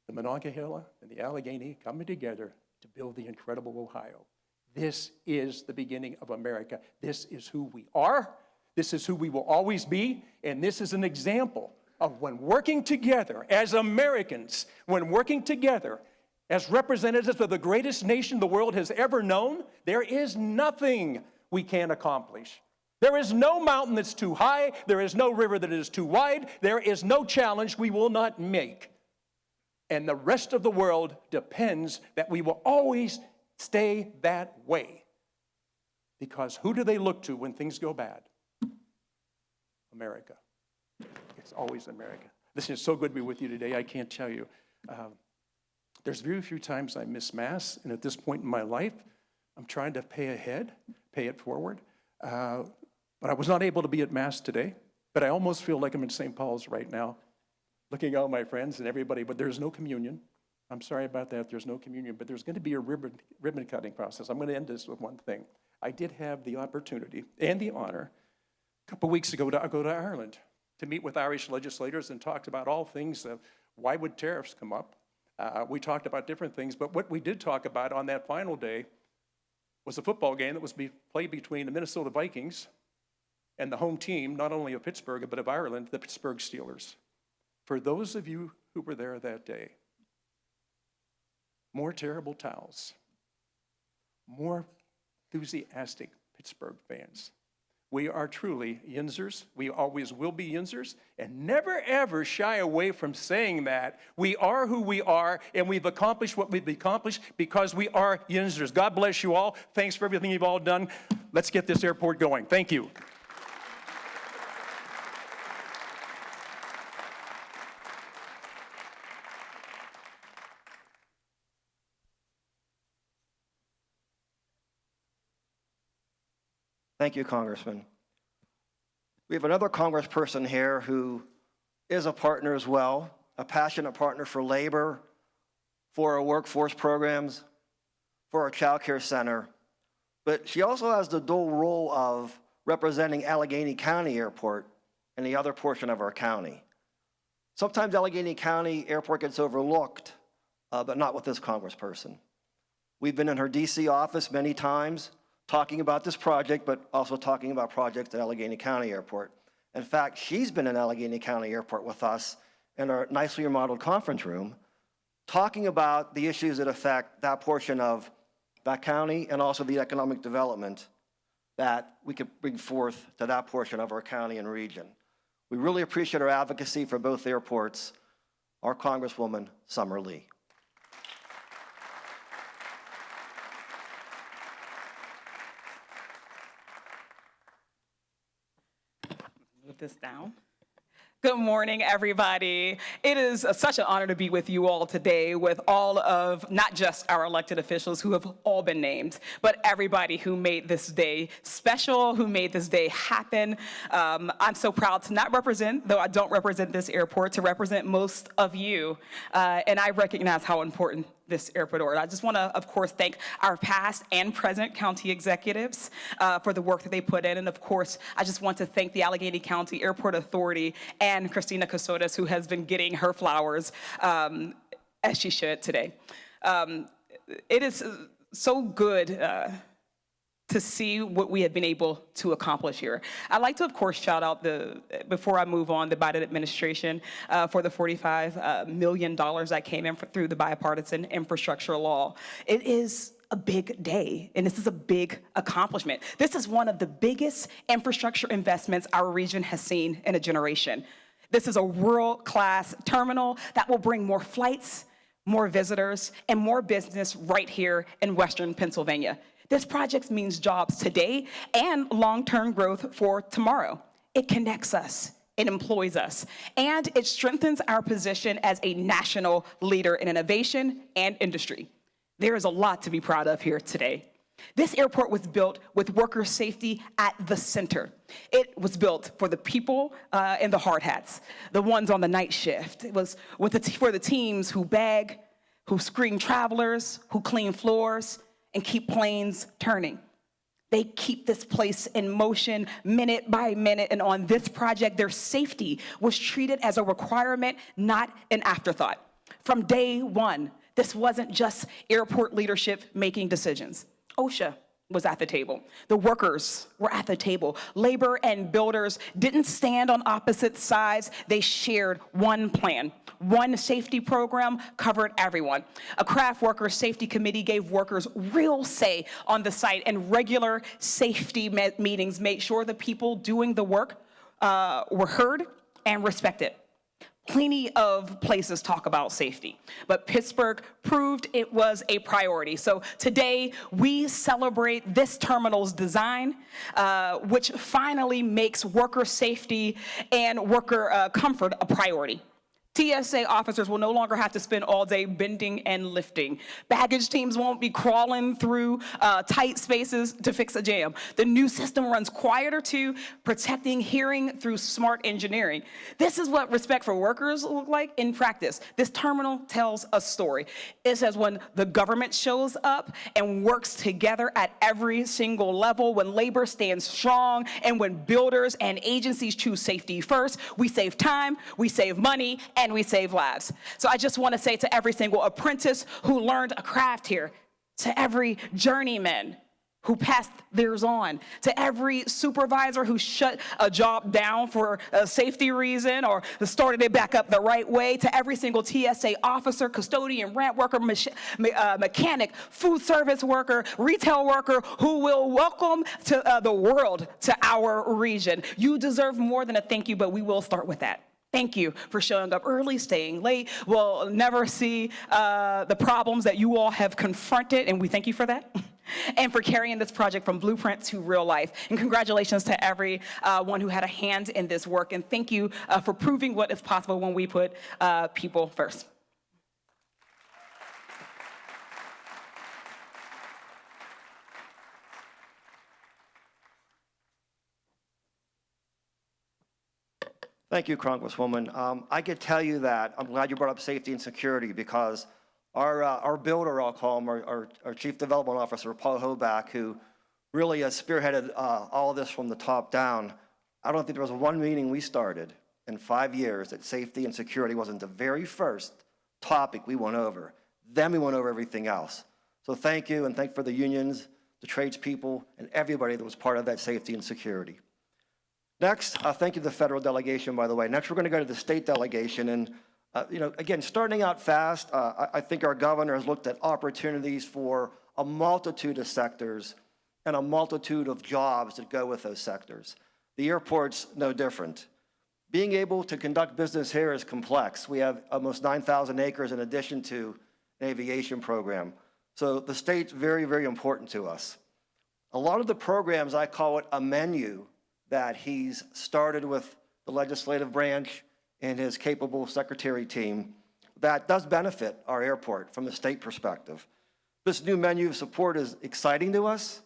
[SPEAKER 6] The Monongahela and the Allegheny coming together to build the incredible Ohio. This is the beginning of America. This is who we are. This is who we will always be. And this is an example of when working together as Americans, when working together as representatives of the greatest nation the world has ever known, there is nothing we can't accomplish. There is no mountain that's too high. There is no river that is too wide. There is no challenge we will not make. And the rest of the world depends that we will always stay that way. Because who do they look to when things go bad? America. It's always America. Listen, it's so good to be with you today. I can't tell you. There's very few times I miss Mass, and at this point in my life, I'm trying to pay ahead, pay it forward. But I was not able to be at Mass today, but I almost feel like I'm in St. Paul's right now, looking at all my friends and everybody, but there's no communion. I'm sorry about that, there's no communion, but there's going to be a ribbon cutting process. I'm going to end this with one thing. I did have the opportunity and the honor a couple weeks ago to go to Ireland to meet with Irish legislators and talked about all things. Why would tariffs come up? We talked about different things, but what we did talk about on that final day was a football game that was played between the Minnesota Vikings and the home team, not only of Pittsburgh, but of Ireland, the Pittsburgh Steelers. For those of you who were there that day, more terrible towels, more enthusiastic Pittsburgh fans. We are truly Yinzers. We always will be Yinzers, and never ever shy away from saying that. We are who we are, and we've accomplished what we've accomplished because we are Yinzers. God bless you all. Thanks for everything you've all done. Let's get this airport going. Thank you.
[SPEAKER 1] Thank you, Congressman. We have another congressperson here who is a partner as well, a passionate partner for labor, for our workforce programs, for our child care center. But she also has the dual role of representing Allegheny County Airport and the other portion of our county. Sometimes Allegheny County Airport gets overlooked, but not with this congressperson. We've been in her DC office many times, talking about this project, but also talking about projects at Allegheny County Airport. In fact, she's been in Allegheny County Airport with us in our nicely remodeled conference room, talking about the issues that affect that portion of that county and also the economic development that we could bring forth to that portion of our county and region. We really appreciate her advocacy for both airports, our Congresswoman, Summer Lee.
[SPEAKER 7] This down. Good morning, everybody. It is such an honor to be with you all today with all of not just our elected officials who have all been named, but everybody who made this day special, who made this day happen. I'm so proud to not represent, though I don't represent this airport, to represent most of you. And I recognize how important this airport is. I just want to, of course, thank our past and present county executives for the work that they put in. And of course, I just want to thank the Allegheny County Airport Authority and Christina Casotas, who has been getting her flowers as she should today. It is so good to see what we have been able to accomplish here. I'd like to, of course, shout out before I move on, the Biden administration for the $45 million that came in through the bipartisan infrastructure law. It is a big day, and this is a big accomplishment. This is one of the biggest infrastructure investments our region has seen in a generation. This is a world-class terminal that will bring more flights, more visitors, and more business right here in Western Pennsylvania. This project means jobs today and long-term growth for tomorrow. It connects us, it employs us, and it strengthens our position as a national leader in innovation and industry. There is a lot to be proud of here today. This airport was built with worker safety at the center. It was built for the people in the hard hats, the ones on the night shift. It was for the teams who beg, who screen travelers, who clean floors, and keep planes turning. They keep this place in motion minute by minute, and on this project, their safety was treated as a requirement, not an afterthought. From day one, this wasn't just airport leadership making decisions. OSHA was at the table. The workers were at the table. Labor and builders didn't stand on opposite sides. They shared one plan. One safety program covered everyone. A craft workers safety committee gave workers real say on the site, and regular safety meetings made sure the people doing the work were heard and respected. Plenty of places talk about safety, but Pittsburgh proved it was a priority. So today, we celebrate this terminal's design, which finally makes worker safety and worker comfort a priority. TSA officers will no longer have to spend all day bending and lifting. Baggage teams won't be crawling through tight spaces to fix a jam. The new system runs quieter too, protecting hearing through smart engineering. This is what respect for workers look like in practice. This terminal tells a story. It says when the government shows up and works together at every single level, when labor stands strong, and when builders and agencies choose safety first, we save time, we save money, and we save lives. So I just want to say to every single apprentice who learned a craft here, to every journeyman who passed theirs on, to every supervisor who shut a job down for a safety reason or started it back up the right way, to every single TSA officer, custodian, ramp worker, mechanic, food service worker, retail worker who will welcome to the world to our region. You deserve more than a thank you, but we will start with that. Thank you for showing up early, staying late. We'll never see the problems that you all have confronted, and we thank you for that, and for carrying this project from blueprint to real life. And congratulations to everyone who had a hand in this work, and thank you for proving what is possible when we put people first.
[SPEAKER 1] Thank you, Congresswoman. I could tell you that I'm glad you brought up safety and security, because our builder, I'll call him, our Chief Development Officer, Paul Hoback, who really has spearheaded all of this from the top down. I don't think there was one meeting we started in 5 years that safety and security wasn't the very first topic we went over. Then we went over everything else. So thank you, and thank for the unions, the tradespeople, and everybody that was part of that safety and security. Next, thank you to the federal delegation, by the way. Next, we're going to go to the state delegation. And, again, starting out fast, I think our governor has looked at opportunities for a multitude of sectors and a multitude of jobs that go with those sectors. The airport's no different. Being able to conduct business here is complex. We have almost 9,000 acres in addition to an aviation program. So the state's very, very important to us. A lot of the programs, I call it a menu, that he's started with the legislative branch and his capable secretary team, that does benefit our airport from the state perspective. This new menu of support is exciting to us,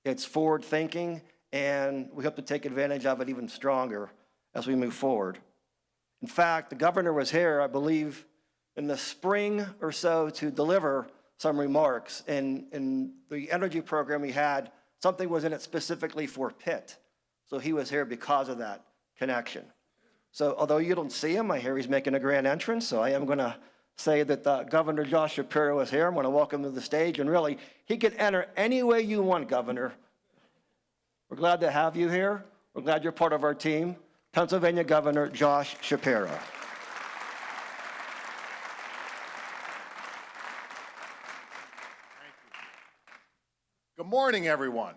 [SPEAKER 1] it's forward-thinking, and we hope to take advantage of it even stronger as we move forward. In fact, the governor was here, I believe, in the spring or so to deliver some remarks. In the energy program we had, something was in it specifically for Pitt. So he was here because of that connection. So although you don't see him, I hear he's making a grand entrance, so I am going to say that Governor Josh Shapiro is here. I'm going to welcome him to the stage, and really, he can enter any way you want, Governor. We're glad to have you here. We're glad you're part of our team. Pennsylvania Governor Josh Shapiro.
[SPEAKER 8] Good morning, everyone.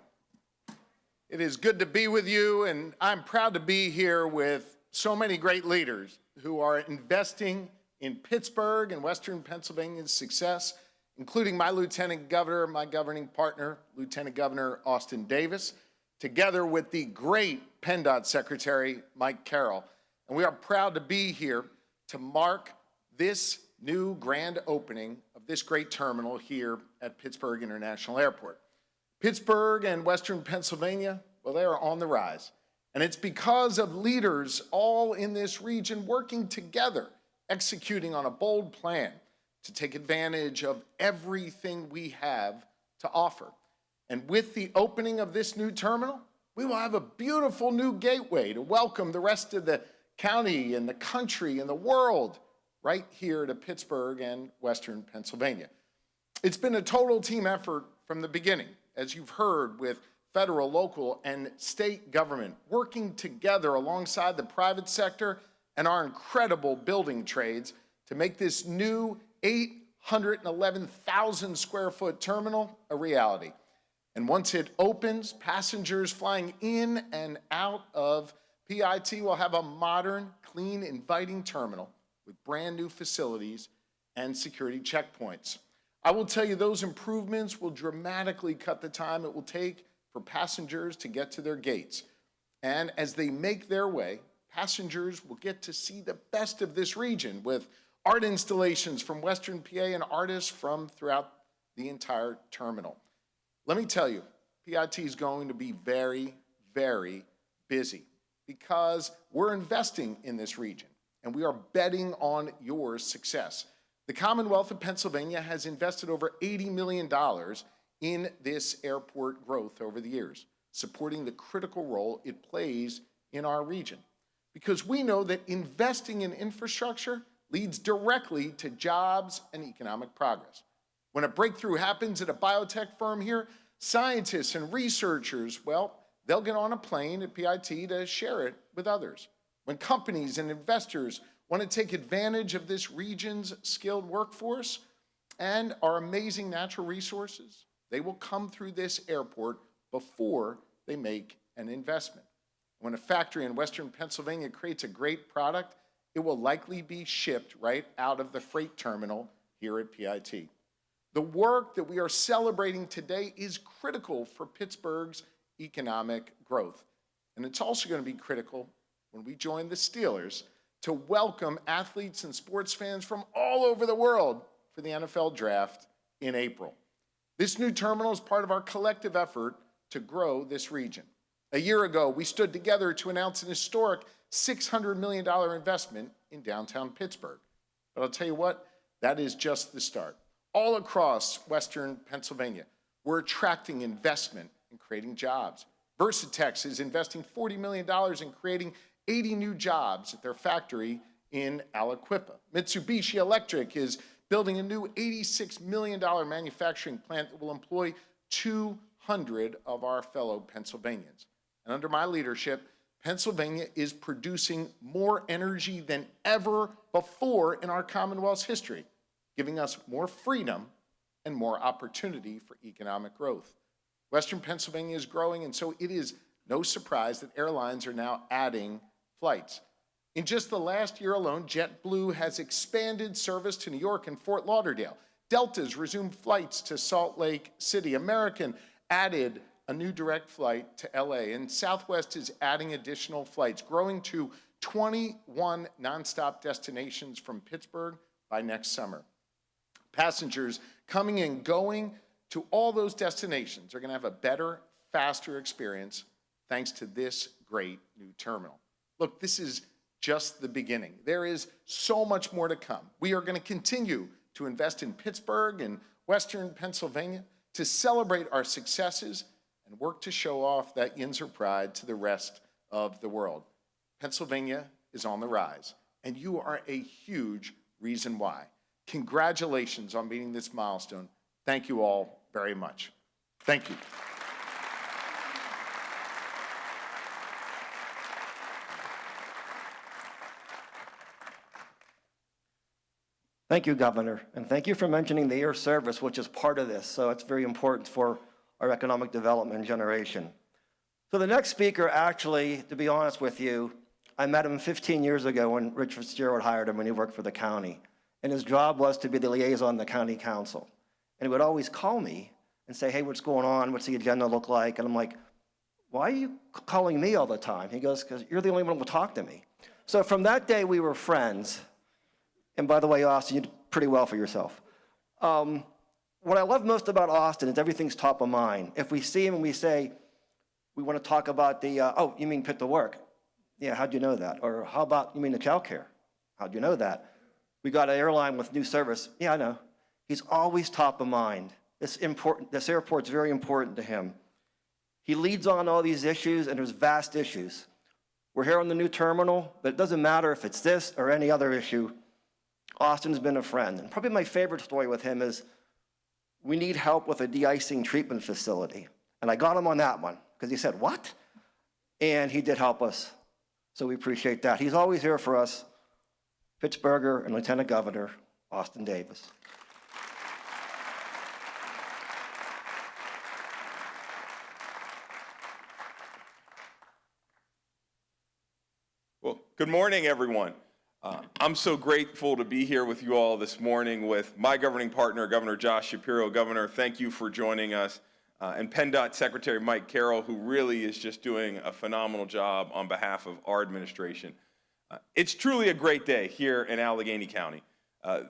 [SPEAKER 8] It is good to be with you, and I'm proud to be here with so many great leaders who are investing in Pittsburgh and Western Pennsylvania's success, including my Lieutenant Governor, my governing partner, Lieutenant Governor Austin Davis, together with the great PennDOT Secretary, Mike Carroll. And we are proud to be here to mark this new grand opening of this great terminal here at Pittsburgh International Airport. Pittsburgh and Western Pennsylvania, well, they are on the rise. And it's because of leaders all in this region working together, executing on a bold plan to take advantage of everything we have to offer. And with the opening of this new terminal, we will have a beautiful new gateway to welcome the rest of the county and the country and the world right here to Pittsburgh and Western Pennsylvania. It's been a total team effort from the beginning, as you've heard, with federal, local, and state government working together alongside the private sector and our incredible building trades to make this new 811,000 square foot terminal a reality. And once it opens, passengers flying in and out of PIT will have a modern, clean, inviting terminal with brand new facilities and security checkpoints. I will tell you, those improvements will dramatically cut the time it will take for passengers to get to their gates. And as they make their way, passengers will get to see the best of this region with art installations from Western PA and artists from throughout the entire terminal. Let me tell you, PIT is going to be very, very busy because we're investing in this region and we are betting on your success. The Commonwealth of Pennsylvania has invested over $80 million in this airport growth over the years, supporting the critical role it plays in our region. Because we know that investing in infrastructure leads directly to jobs and economic progress. When a breakthrough happens at a biotech firm here, scientists and researchers, well, they'll get on a plane at PIT to share it with others. When companies and investors want to take advantage of this region's skilled workforce and our amazing natural resources, they will come through this airport before they make an investment. When a factory in Western Pennsylvania creates a great product, it will likely be shipped right out of the freight terminal here at PIT. The work that we are celebrating today is critical for Pittsburgh's economic growth. And it's also going to be critical when we join the Steelers to welcome athletes and sports fans from all over the world for the NFL draft in April. This new terminal is part of our collective effort to grow this region. A year ago, we stood together to announce an historic $600 million investment in downtown Pittsburgh. But I'll tell you what, that is just the start. All across Western Pennsylvania, we're attracting investment and creating jobs. Versatex is investing $40 million in creating 80 new jobs at their factory in Aliquippa. Mitsubishi Electric is building a new $86 million manufacturing plant that will employ 200 of our fellow Pennsylvanians. And under my leadership, Pennsylvania is producing more energy than ever before in our Commonwealth's history, giving us more freedom and more opportunity for economic growth. Western Pennsylvania is growing, and so it is no surprise that airlines are now adding flights. In just the last year alone, JetBlue has expanded service to New York and Fort Lauderdale. Delta's resumed flights to Salt Lake City. American added a new direct flight to LA, and Southwest is adding additional flights, growing to 21 nonstop destinations from Pittsburgh by next summer. Passengers coming and going to all those destinations are going to have a better, faster experience thanks to this great new terminal. Look, this is just the beginning. There is so much more to come. We are going to continue to invest in Pittsburgh and Western Pennsylvania to celebrate our successes and work to show off that Yinzer pride to the rest of the world. Pennsylvania is on the rise, and you are a huge reason why. Congratulations on meeting this milestone. Thank you all very much. Thank you.
[SPEAKER 1] Thank you, Governor, and thank you for mentioning the air service, which is part of this, so it's very important for our economic development generation. So the next speaker, actually, to be honest with you, I met him 15 years ago when Rich Fitzgerald hired him when he worked for the county, and his job was to be the liaison to the county council. And he would always call me and say, hey, what's going on? What's the agenda look like? And I'm like, why are you calling me all the time? He goes, because you're the only one who will talk to me. So from that day, we were friends. And by the way, Austin, you did pretty well for yourself. What I love most about Austin is everything's top of mind. If we see him and we say, we want to talk about the, oh, you mean Pit to Work? Yeah, how'd you know that? Or how about, you mean the child care? How'd you know that? we got an airline with new service. Yeah, I know. He's always top of mind. This airport's very important to him. He leads on all these issues, and there's vast issues. We're here on the new terminal, but it doesn't matter if it's this or any other issue. Austin's been a friend. And probably my favorite story with him is we need help with a de-icing treatment facility. And I got him on that one because he said, what? And he did help us. So we appreciate that. He's always here for us. Pittsburgher and Lieutenant Governor Austin Davis.
[SPEAKER 9] Well, good morning, everyone. I'm so grateful to be here with you all this morning with my governing partner, Governor Josh Shapiro. Governor, thank you for joining us. And PennDOT Secretary Mike Carroll, who really is just doing a phenomenal job on behalf of our administration. It's truly a great day here in Allegheny County.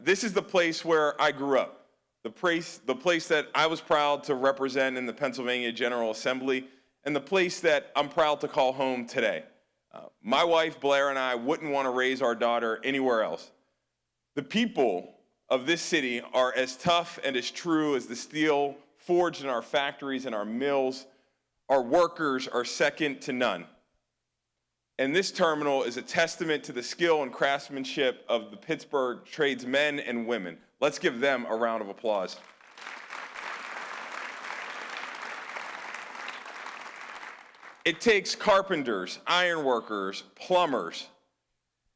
[SPEAKER 9] This is the place where I grew up, the place that I was proud to represent in the Pennsylvania General Assembly, and the place that I'm proud to call home today. My wife, Blair, and I wouldn't want to raise our daughter anywhere else. The people of this city are as tough and as true as the steel forged in our factories and our mills. Our workers are second to none. And this terminal is a testament to the skill and craftsmanship of the Pittsburgh tradesmen and women. Let's give them a round of applause. It takes carpenters, ironworkers, plumbers,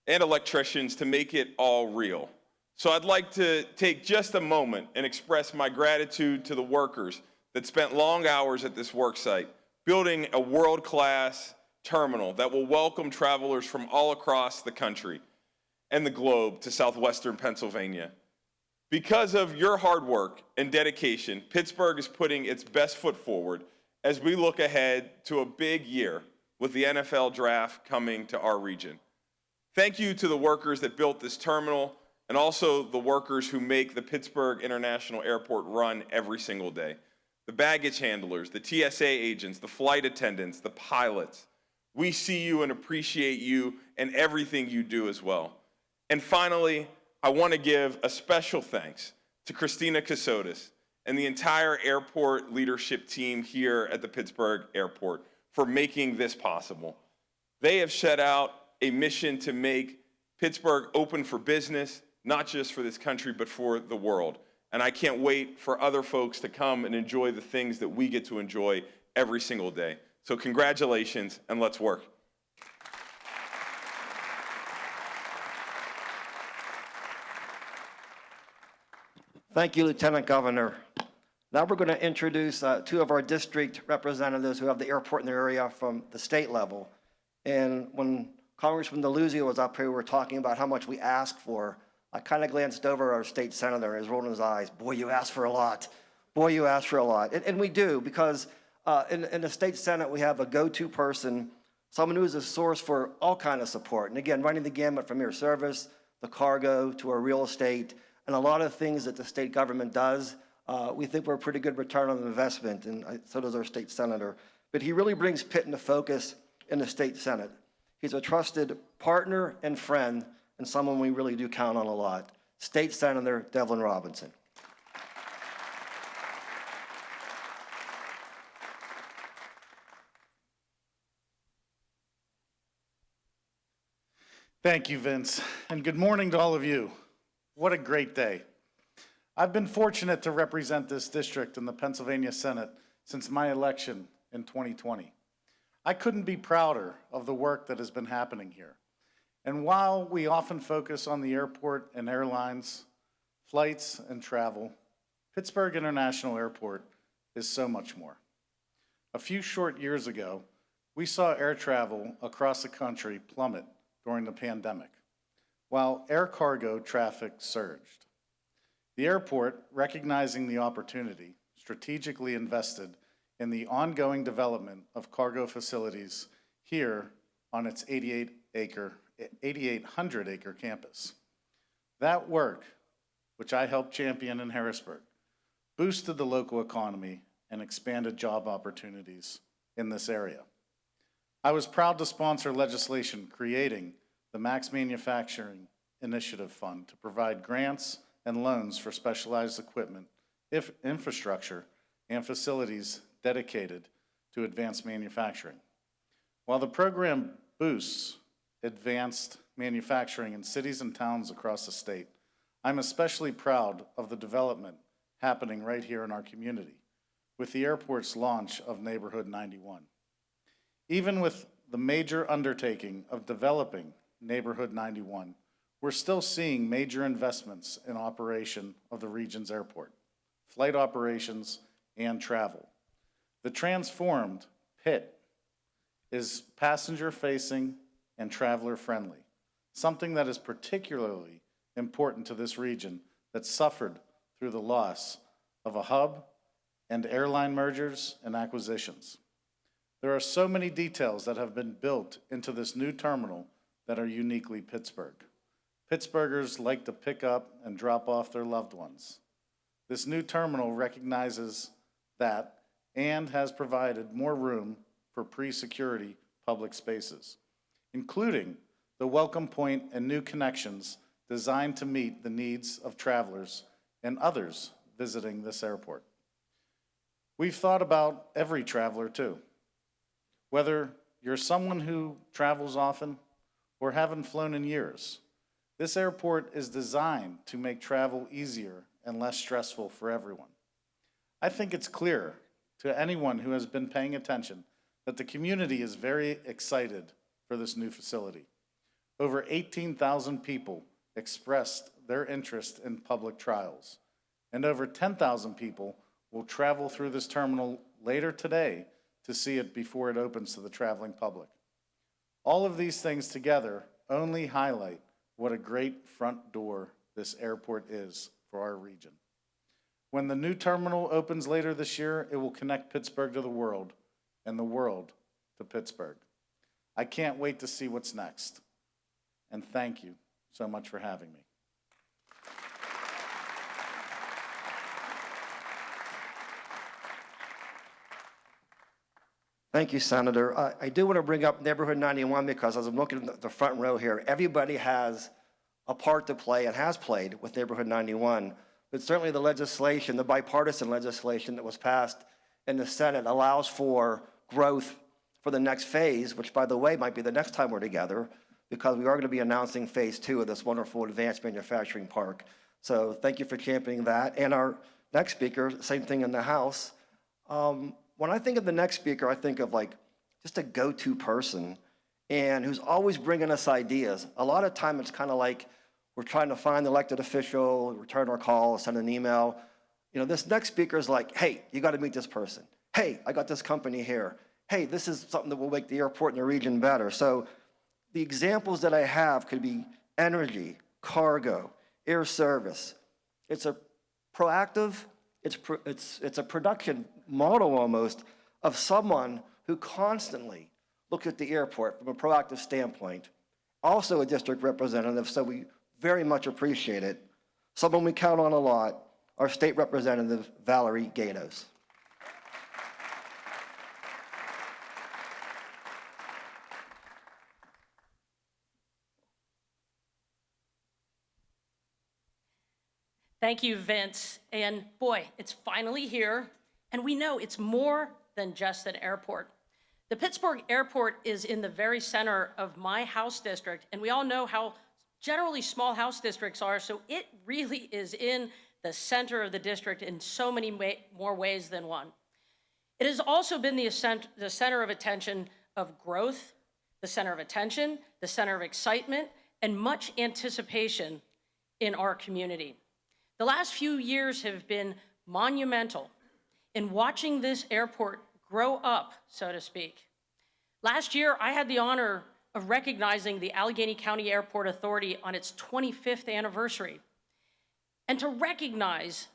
[SPEAKER 9] and electricians to make it all real. So I'd like to take just a moment and express my gratitude to the workers that spent long hours at this work site, building a world-class terminal that will welcome travelers from all across the country and the globe to southwestern Pennsylvania. Because of your hard work and dedication, Pittsburgh is putting its best foot forward as we look ahead to a big year with the NFL draft coming to our region. Thank you to the workers that built this terminal and also the workers who make the Pittsburgh International Airport run every single day. The baggage handlers, the TSA agents, the flight attendants, the pilots. We see you and appreciate you and everything you do as well. And finally, I want to give a special thanks to Christina Casotis and the entire airport leadership team here at the Pittsburgh Airport for making this possible. They have set out a mission to make Pittsburgh open for business, not just for this country, but for the world. And I can't wait for other folks to come and enjoy the things that we get to enjoy every single day. So congratulations, and let's work.
[SPEAKER 1] Thank you, Lieutenant Governor. Now we're going to introduce two of our district representatives who have the airport in their area from the state level. And when Congressman DeLuzio was up here, we were talking about how much we ask for. I kind of glanced over our state senator and he's rolling his eyes. Boy, you ask for a lot. Boy, you ask for a lot. And we do, because in the state senate, we have a go-to person, someone who is a source for all kinds of support. And again, running the gamut from your service, the cargo, to our real estate, and a lot of things that the state government does. We think we're a pretty good return on investment, and so does our state senator. But he really brings Pitt into focus in the state senate. He's a trusted partner and friend, and someone we really do count on a lot. State Senator Devlin Robinson.
[SPEAKER 10] Thank you, Vince, and good morning to all of you. What a great day. I've been fortunate to represent this district in the Pennsylvania Senate since my election in 2020. I couldn't be prouder of the work that has been happening here. And while we often focus on the airport and airlines, flights and travel, Pittsburgh International Airport is so much more. A few short years ago, we saw air travel across the country plummet during the pandemic, while air cargo traffic surged. The airport, recognizing the opportunity, strategically invested in the ongoing development of cargo facilities here on its 8,800-acre campus. That work, which I helped champion in Harrisburg, boosted the local economy and expanded job opportunities in this area. I was proud to sponsor legislation creating the Max Manufacturing Initiative Fund to provide grants and loans for specialized equipment, infrastructure, and facilities dedicated to advanced manufacturing. While the program boosts advanced manufacturing in cities and towns across the state, I'm especially proud of the development happening right here in our community with the airport's launch of Neighborhood 91. Even with the major undertaking of developing Neighborhood 91, we're still seeing major investments in operation of the region's airport, flight operations, and travel. The transformed pit is passenger-facing and traveler-friendly, something that is particularly important to this region that suffered through the loss of a hub and airline mergers and acquisitions. There are so many details that have been built into this new terminal that are uniquely Pittsburgh. Pittsburghers like to pick up and drop off their loved ones. This new terminal recognizes that and has provided more room for pre-security public spaces, including the welcome point and new connections designed to meet the needs of travelers and others visiting this airport. We've thought about every traveler too. Whether you're someone who travels often or haven't flown in years, this airport is designed to make travel easier and less stressful for everyone. I think it's clear to anyone who has been paying attention that the community is very excited for this new facility. Over 18,000 people expressed their interest in public trials, and over 10,000 people will travel through this terminal later today to see it before it opens to the traveling public. All of these things together only highlight what a great front door this airport is for our region. When the new terminal opens later this year, it will connect Pittsburgh to the world and the world to Pittsburgh. I can't wait to see what's next. And thank you so much for having me.
[SPEAKER 1] Thank you, Senator. I do want to bring up Neighborhood 91 because as I'm looking at the front row here, everybody has a part to play and has played with Neighborhood 91. But certainly the legislation, the bipartisan legislation that was passed in the Senate allows for growth for the next phase, which by the way might be the next time we're together, because we are going to be announcing phase 2 of this wonderful advanced manufacturing park. So thank you for championing that. And our next speaker, same thing in the House. When I think of the next speaker, I think of like just a go-to person and who's always bringing us ideas. A lot of time it's kind of like we're trying to find the elected official, return our call, send an email. You know, this next speaker is like, hey, you got to meet this person. Hey, I got this company here. Hey, this is something that will make the airport and the region better. So the examples that I have could be energy, cargo, air service. It's a proactive, it's a production model almost of someone who constantly looks at the airport from a proactive standpoint. Also a district representative, so we very much appreciate it. Someone we count on a lot, our state representative, Valerie Gatos.
[SPEAKER 11] Thank you, Vince. And boy, it's finally here. And we know it's more than just an airport. The Pittsburgh Airport is in the very center of my House district, and we all know how generally small House districts are, so it really is in the center of the district in so many more ways than one. It has also been the center of attention of growth, the center of attention, the center of excitement, and much anticipation in our community. The last few years have been monumental in watching this airport grow up, so to speak. Last year, I had the honor of recognizing the Allegheny County Airport Authority on its 25th anniversary, and to recognize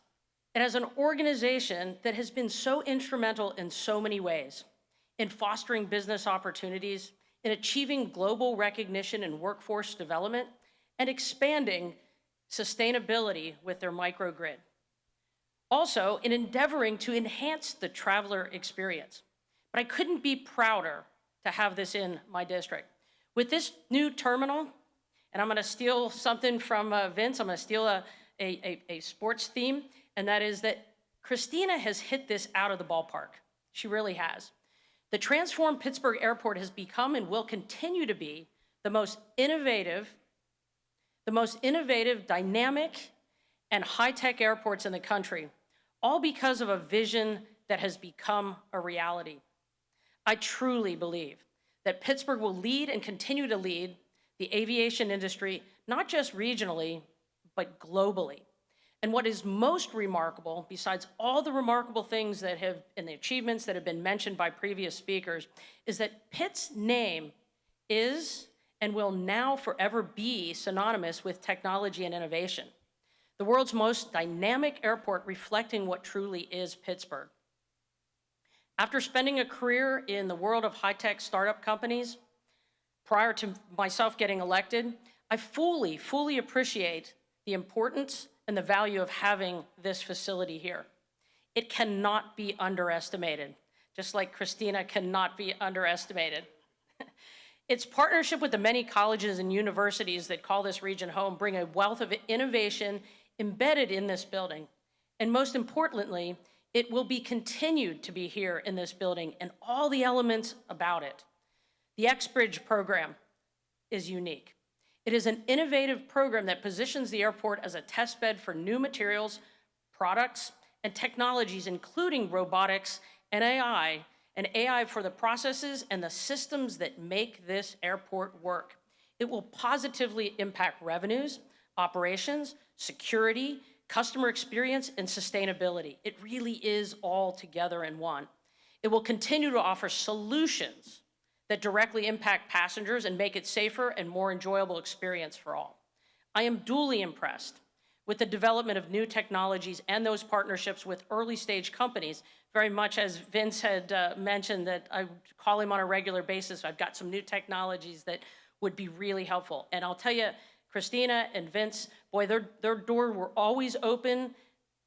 [SPEAKER 11] it as an organization that has been so instrumental in so many ways, in fostering business opportunities, in achieving global recognition and workforce development, and expanding sustainability with their microgrid. Also, in endeavoring to enhance the traveler experience. But I couldn't be prouder to have this in my district. With this new terminal, And I'm going to steal something from Vince. I'm going to steal a sports theme, and that is that Christina has hit this out of the ballpark. She really has. The transformed Pittsburgh Airport has become and will continue to be the most innovative, dynamic, and high-tech airports in the country, all because of a vision that has become a reality. I truly believe that Pittsburgh will lead and continue to lead the aviation industry, not just regionally, but globally. And what is most remarkable, besides all the remarkable things that have, and the achievements that have been mentioned by previous speakers, is that Pitt's name is and will now forever be synonymous with technology and innovation. The world's most dynamic airport reflecting what truly is Pittsburgh. After spending a career in the world of high-tech startup companies, prior to myself getting elected, I fully appreciate the importance and the value of having this facility here. It cannot be underestimated, just like Christina cannot be underestimated. Its partnership with the many colleges and universities that call this region home bring a wealth of innovation embedded in this building. And most importantly, it will be continued to be here in this building and all the elements about it. The X-Bridge program is unique. It is an innovative program that positions the airport as a test bed for new materials, products, and technologies, including robotics and AI for the processes and the systems that make this airport work. It will positively impact revenues, operations, security, customer experience, and sustainability. It really is all together in one. It will continue to offer solutions that directly impact passengers and make it safer and more enjoyable experience for all. I am duly impressed with the development of new technologies and those partnerships with early stage companies, very much as Vince had mentioned that I call him on a regular basis. I've got some new technologies that would be really helpful. And I'll tell you, Christina and Vince, boy, their door were always open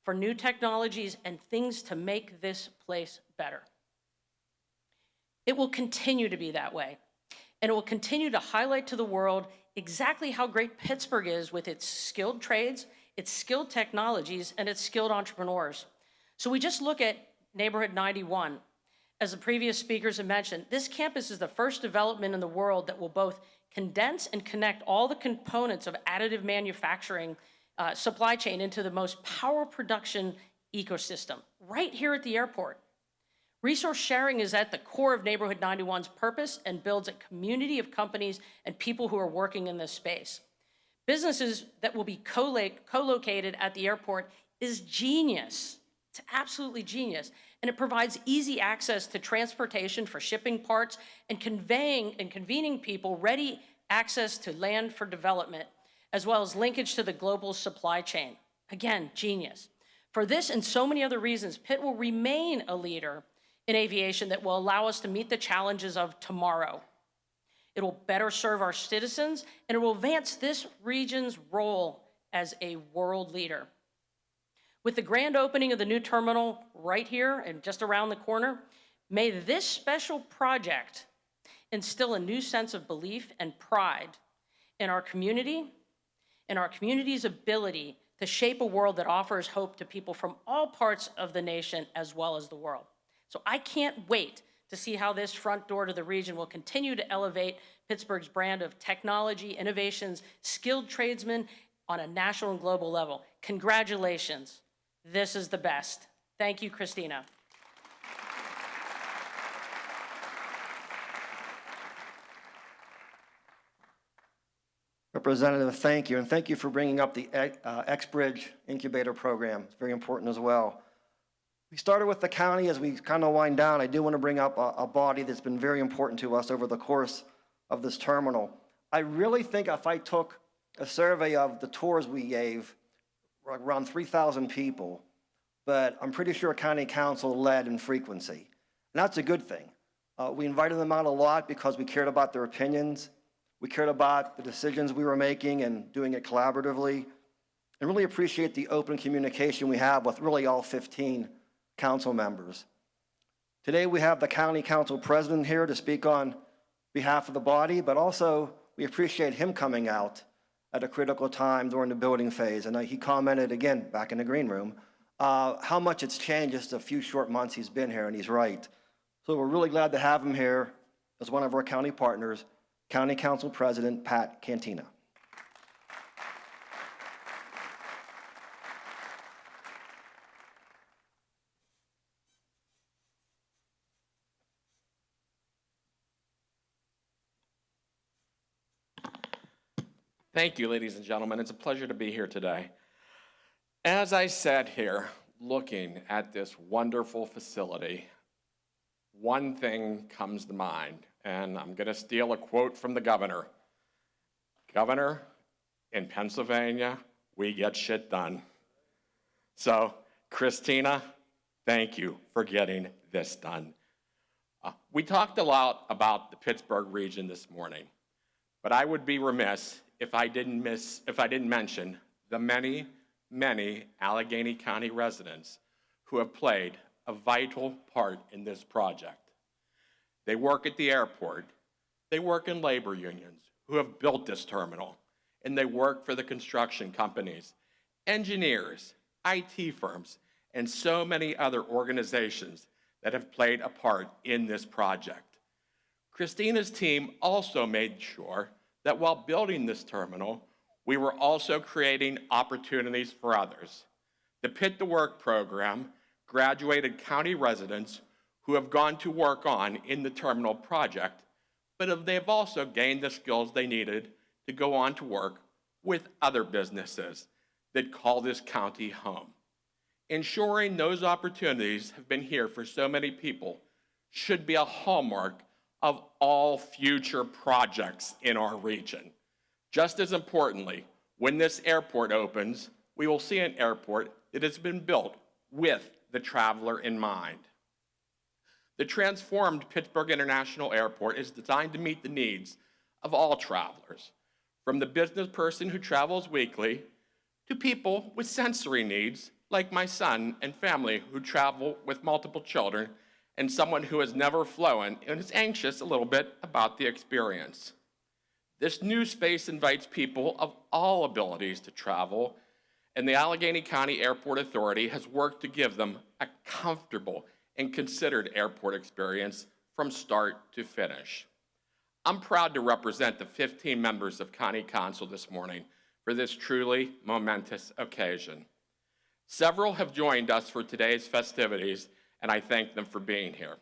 [SPEAKER 11] for new technologies and things to make this place better. It will continue to be that way, and it will continue to highlight to the world exactly how great Pittsburgh is with its skilled trades, its skilled technologies, and its skilled entrepreneurs. So we just look at Neighborhood 91. As the previous speakers have mentioned, this campus is the first development in the world that will both condense and connect all the components of additive manufacturing supply chain into the most power production ecosystem right here at the airport. Resource sharing is at the core of Neighborhood 91's purpose and builds a community of companies and people who are working in this space. Businesses that will be co-located at the airport is genius. It's absolutely genius. And it provides easy access to transportation for shipping parts and conveying and convening people ready access to land for development, as well as linkage to the global supply chain. Again, genius. For this and so many other reasons, Pitt will remain a leader in aviation that will allow us to meet the challenges of tomorrow. It will better serve our citizens, and it will advance this region's role as a world leader. With the grand opening of the new terminal right here and just around the corner, may this special project instill a new sense of belief and pride in our community, and our community's ability to shape a world that offers hope to people from all parts of the nation as well as the world. So I can't wait to see how this front door to the region will continue to elevate Pittsburgh's brand of technology, innovations, skilled tradesmen on a national and global level. Congratulations. This is the best. Thank you, Christina.
[SPEAKER 1] Representative, thank you, and thank you for bringing up the X-Bridge Incubator Program. It's very important as well. We started with the county. As we kind of wind down, I do want to bring up a body that's been very important to us over the course of this terminal. I really think if I took a survey of the tours we gave, around 3,000 people, but I'm pretty sure county council led in frequency. And that's a good thing. We invited them out a lot because we cared about their opinions. We cared about the decisions we were making and doing it collaboratively, and really appreciate the open communication we have with really all 15 council members. Today we have the county council president here to speak on behalf of the body, but also we appreciate him coming out at a critical time during the building phase. And he commented again back in the green room how much it's changed just a few short months he's been here, and he's right. So we're really glad to have him here as one of our county partners, County Council President Pat Cantina.
[SPEAKER 12] Thank you, ladies and gentlemen. It's a pleasure to be here today. As I sat here looking at this wonderful facility, one thing comes to mind, and I'm going to steal a quote from the governor. Governor, in Pennsylvania, we get shit done. So, Christina, thank you for getting this done. We talked a lot about the Pittsburgh region this morning, but I would be remiss if I didn't mention the many, many Allegheny County residents who have played a vital part in this project. They work at the airport, they work in labor unions who have built this terminal, and they work for the construction companies, engineers, IT firms, and so many other organizations that have played a part in this project. Christina's team also made sure that while building this terminal, we were also creating opportunities for others. The Pit to Work program graduated county residents who have gone to work on in the terminal project, but they've also gained the skills they needed to go on to work with other businesses that call this county home. Ensuring those opportunities have been here for so many people should be a hallmark of all future projects in our region. Just as importantly, when this airport opens, we will see an airport that has been built with the traveler in mind. The transformed Pittsburgh International Airport is designed to meet the needs of all travelers, from the business person who travels weekly to people with sensory needs like my son and family who travel with multiple children, and someone who has never flown and is anxious a little bit about the experience. This new space invites people of all abilities to travel, and the Allegheny County Airport Authority has worked to give them a comfortable and considered airport experience from start to finish. I'm proud to represent the 15 members of County Council this morning for this truly momentous occasion. Several have joined us for today's festivities, and I thank them for being here.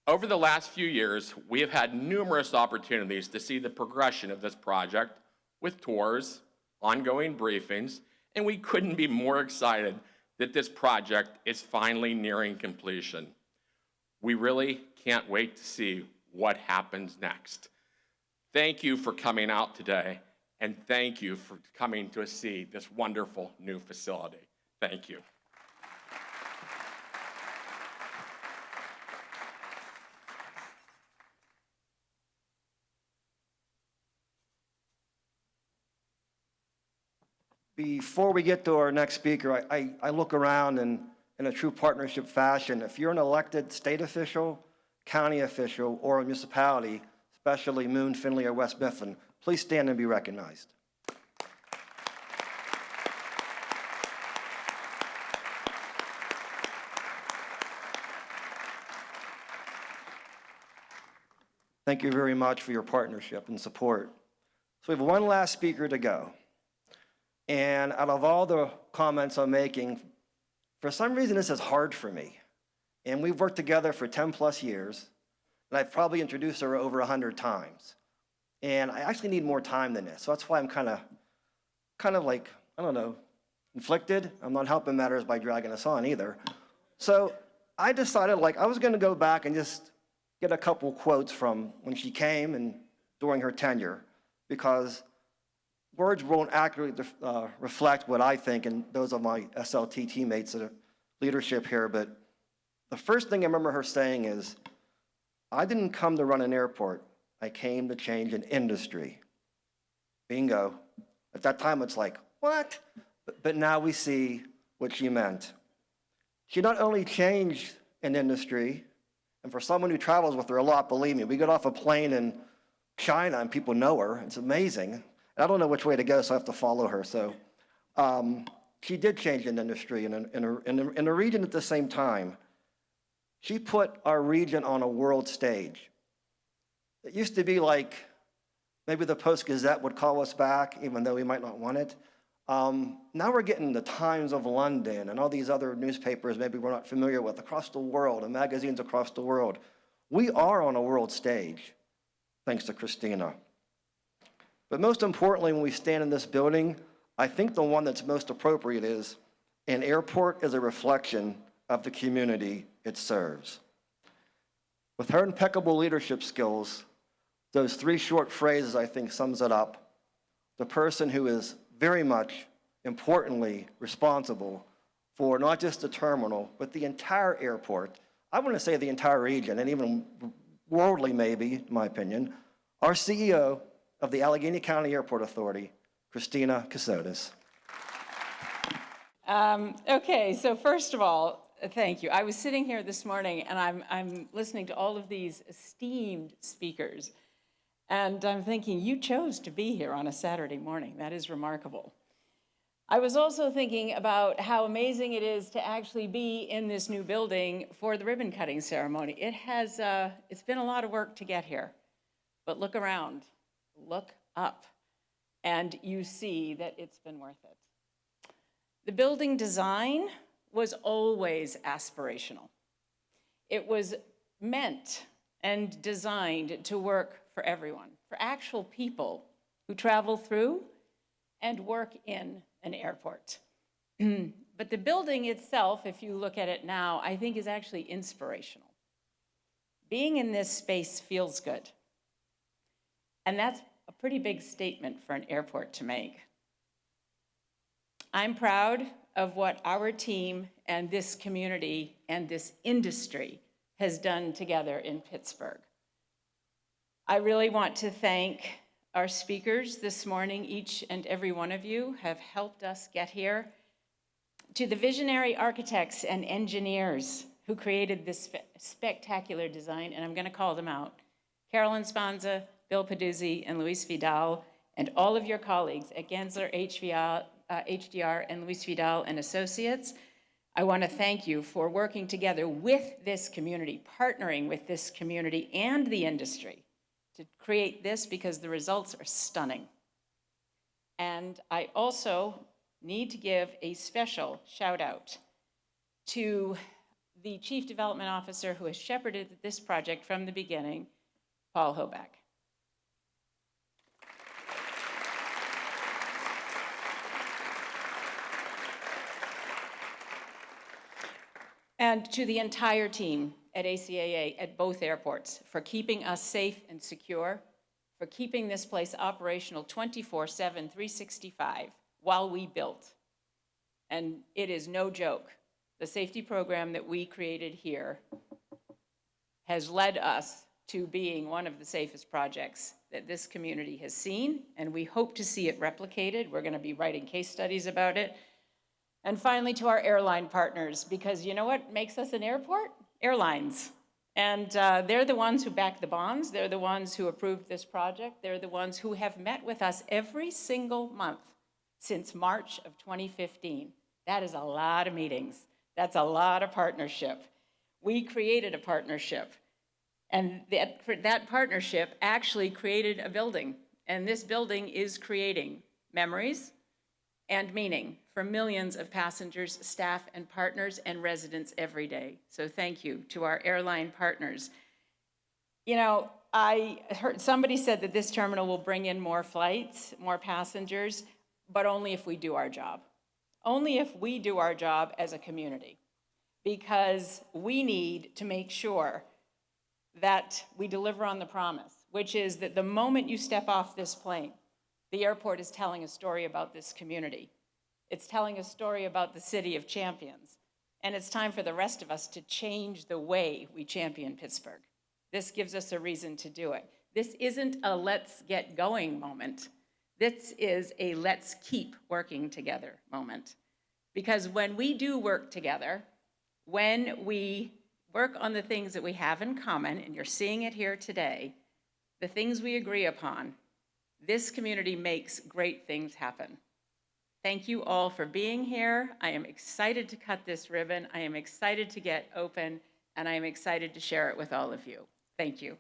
[SPEAKER 12] Over the last few years, we have had numerous opportunities to see the progression of this project with tours, ongoing briefings, and we couldn't be more excited that this project is finally nearing completion. We really can't wait to see what happens next. Thank you for coming out today, and thank you for coming to see this wonderful new facility. Thank you.
[SPEAKER 1] Before we get to our next speaker, I look around and in a true partnership fashion, if you're an elected state official, county official, or a municipality, especially Moon, Findlay, or West Mifflin, please stand and be recognized. Thank you very much for your partnership and support. So we have one last speaker to go. And out of all the comments I'm making, for some reason this is hard for me. And we've worked together for 10 plus years, and I've probably introduced her over 100 times. And I actually need more time than this. So that's why I'm kind of like, I don't know, inflicted. I'm not helping matters by dragging us on either. So I decided I was gonna go back and just get a couple quotes from when she came and during her tenure, because words won't accurately reflect what I think and those of my SLT teammates that are leadership here, but the first thing I remember her saying is, I didn't come to run an airport, I came to change an industry. Bingo. At that time it's like, what? But now we see what she meant. She not only changed an industry, and for someone who travels with her a lot, believe me, we get off a plane in China and people know her, it's amazing. I don't know which way to go, so I have to follow her. So she did change an industry in a region at the same time. She put our region on a world stage. It used to be like maybe the Post-Gazette would call us back, even though we might not want it. Now we're getting the Times of London and all these other newspapers maybe we're not familiar with across the world and magazines across the world. We are on a world stage, thanks to Christina. But most importantly, when we stand in this building, I think the one that's most appropriate is an airport is a reflection of the community it serves. With her impeccable leadership skills, those 3 short phrases I think sums it up. The person who is very much, importantly, responsible for not just the terminal, but the entire airport. I want to say the entire region, and even worldly maybe, in my opinion. Our CEO of the Allegheny County Airport Authority, Christina Cassotis.
[SPEAKER 13] Okay, so first of all, thank you. I was sitting here this morning and I'm listening to all of these esteemed speakers. And I'm thinking, you chose to be here on a Saturday morning. That is remarkable. I was also thinking about how amazing it is to actually be in this new building for the ribbon cutting ceremony. It's been a lot of work to get here, but look around, look up, and you see that it's been worth it. The building design was always aspirational. It was meant and designed to work for everyone, for actual people who travel through and work in an airport. But the building itself, if you look at it now, I think is actually inspirational. Being in this space feels good. And that's a pretty big statement for an airport to make. I'm proud of what our team and this community and this industry has done together in Pittsburgh. I really want to thank our speakers this morning. Each and every one of you have helped us get here. To the visionary architects and engineers who created this spectacular design, and I'm going to call them out, Carolyn Spanza, Bill Peduzzi, and Luis Vidal, and all of your colleagues at Gensler, HDR, and Luis Vidal and Associates. I want to thank you for working together with this community, partnering with this community and the industry to create this, because the results are stunning. And I also need to give a special shout out to the Chief Development Officer who has shepherded this project from the beginning, Paul Hoback. And to the entire team at ACAA at both airports for keeping us safe and secure, for keeping this place operational 24/7, 365 while we built. And it is no joke. The safety program that we created here has led us to being one of the safest projects that this community has seen, and we hope to see it replicated. We're going to be writing case studies about it. And finally, to our airline partners, because you know what makes us an airport? Airlines. And they're the ones who back the bonds. They're the ones who approved this project. They're the ones who have met with us every single month since March of 2015. That is a lot of meetings. That's a lot of partnership. We created a partnership. And that partnership actually created a building. And this building is creating memories and meaning for millions of passengers, staff, and partners and residents every day. So thank you to our airline partners. You know, I heard somebody said that this terminal will bring in more flights, more passengers, but only if we do our job. Only if we do our job as a community, because we need to make sure that we deliver on the promise, which is that the moment you step off this plane, the airport is telling a story about this community. It's telling a story about the city of champions. And it's time for the rest of us to change the way we champion Pittsburgh. This gives us a reason to do it. This isn't a let's get going moment. This is a let's keep working together moment. Because when we do work together, when we work on the things that we have in common, and you're seeing it here today, the things we agree upon, This community makes great things happen. Thank you all for being here. I am excited to cut this ribbon. I am excited to get open, and I am excited to share it with all of you. Thank you.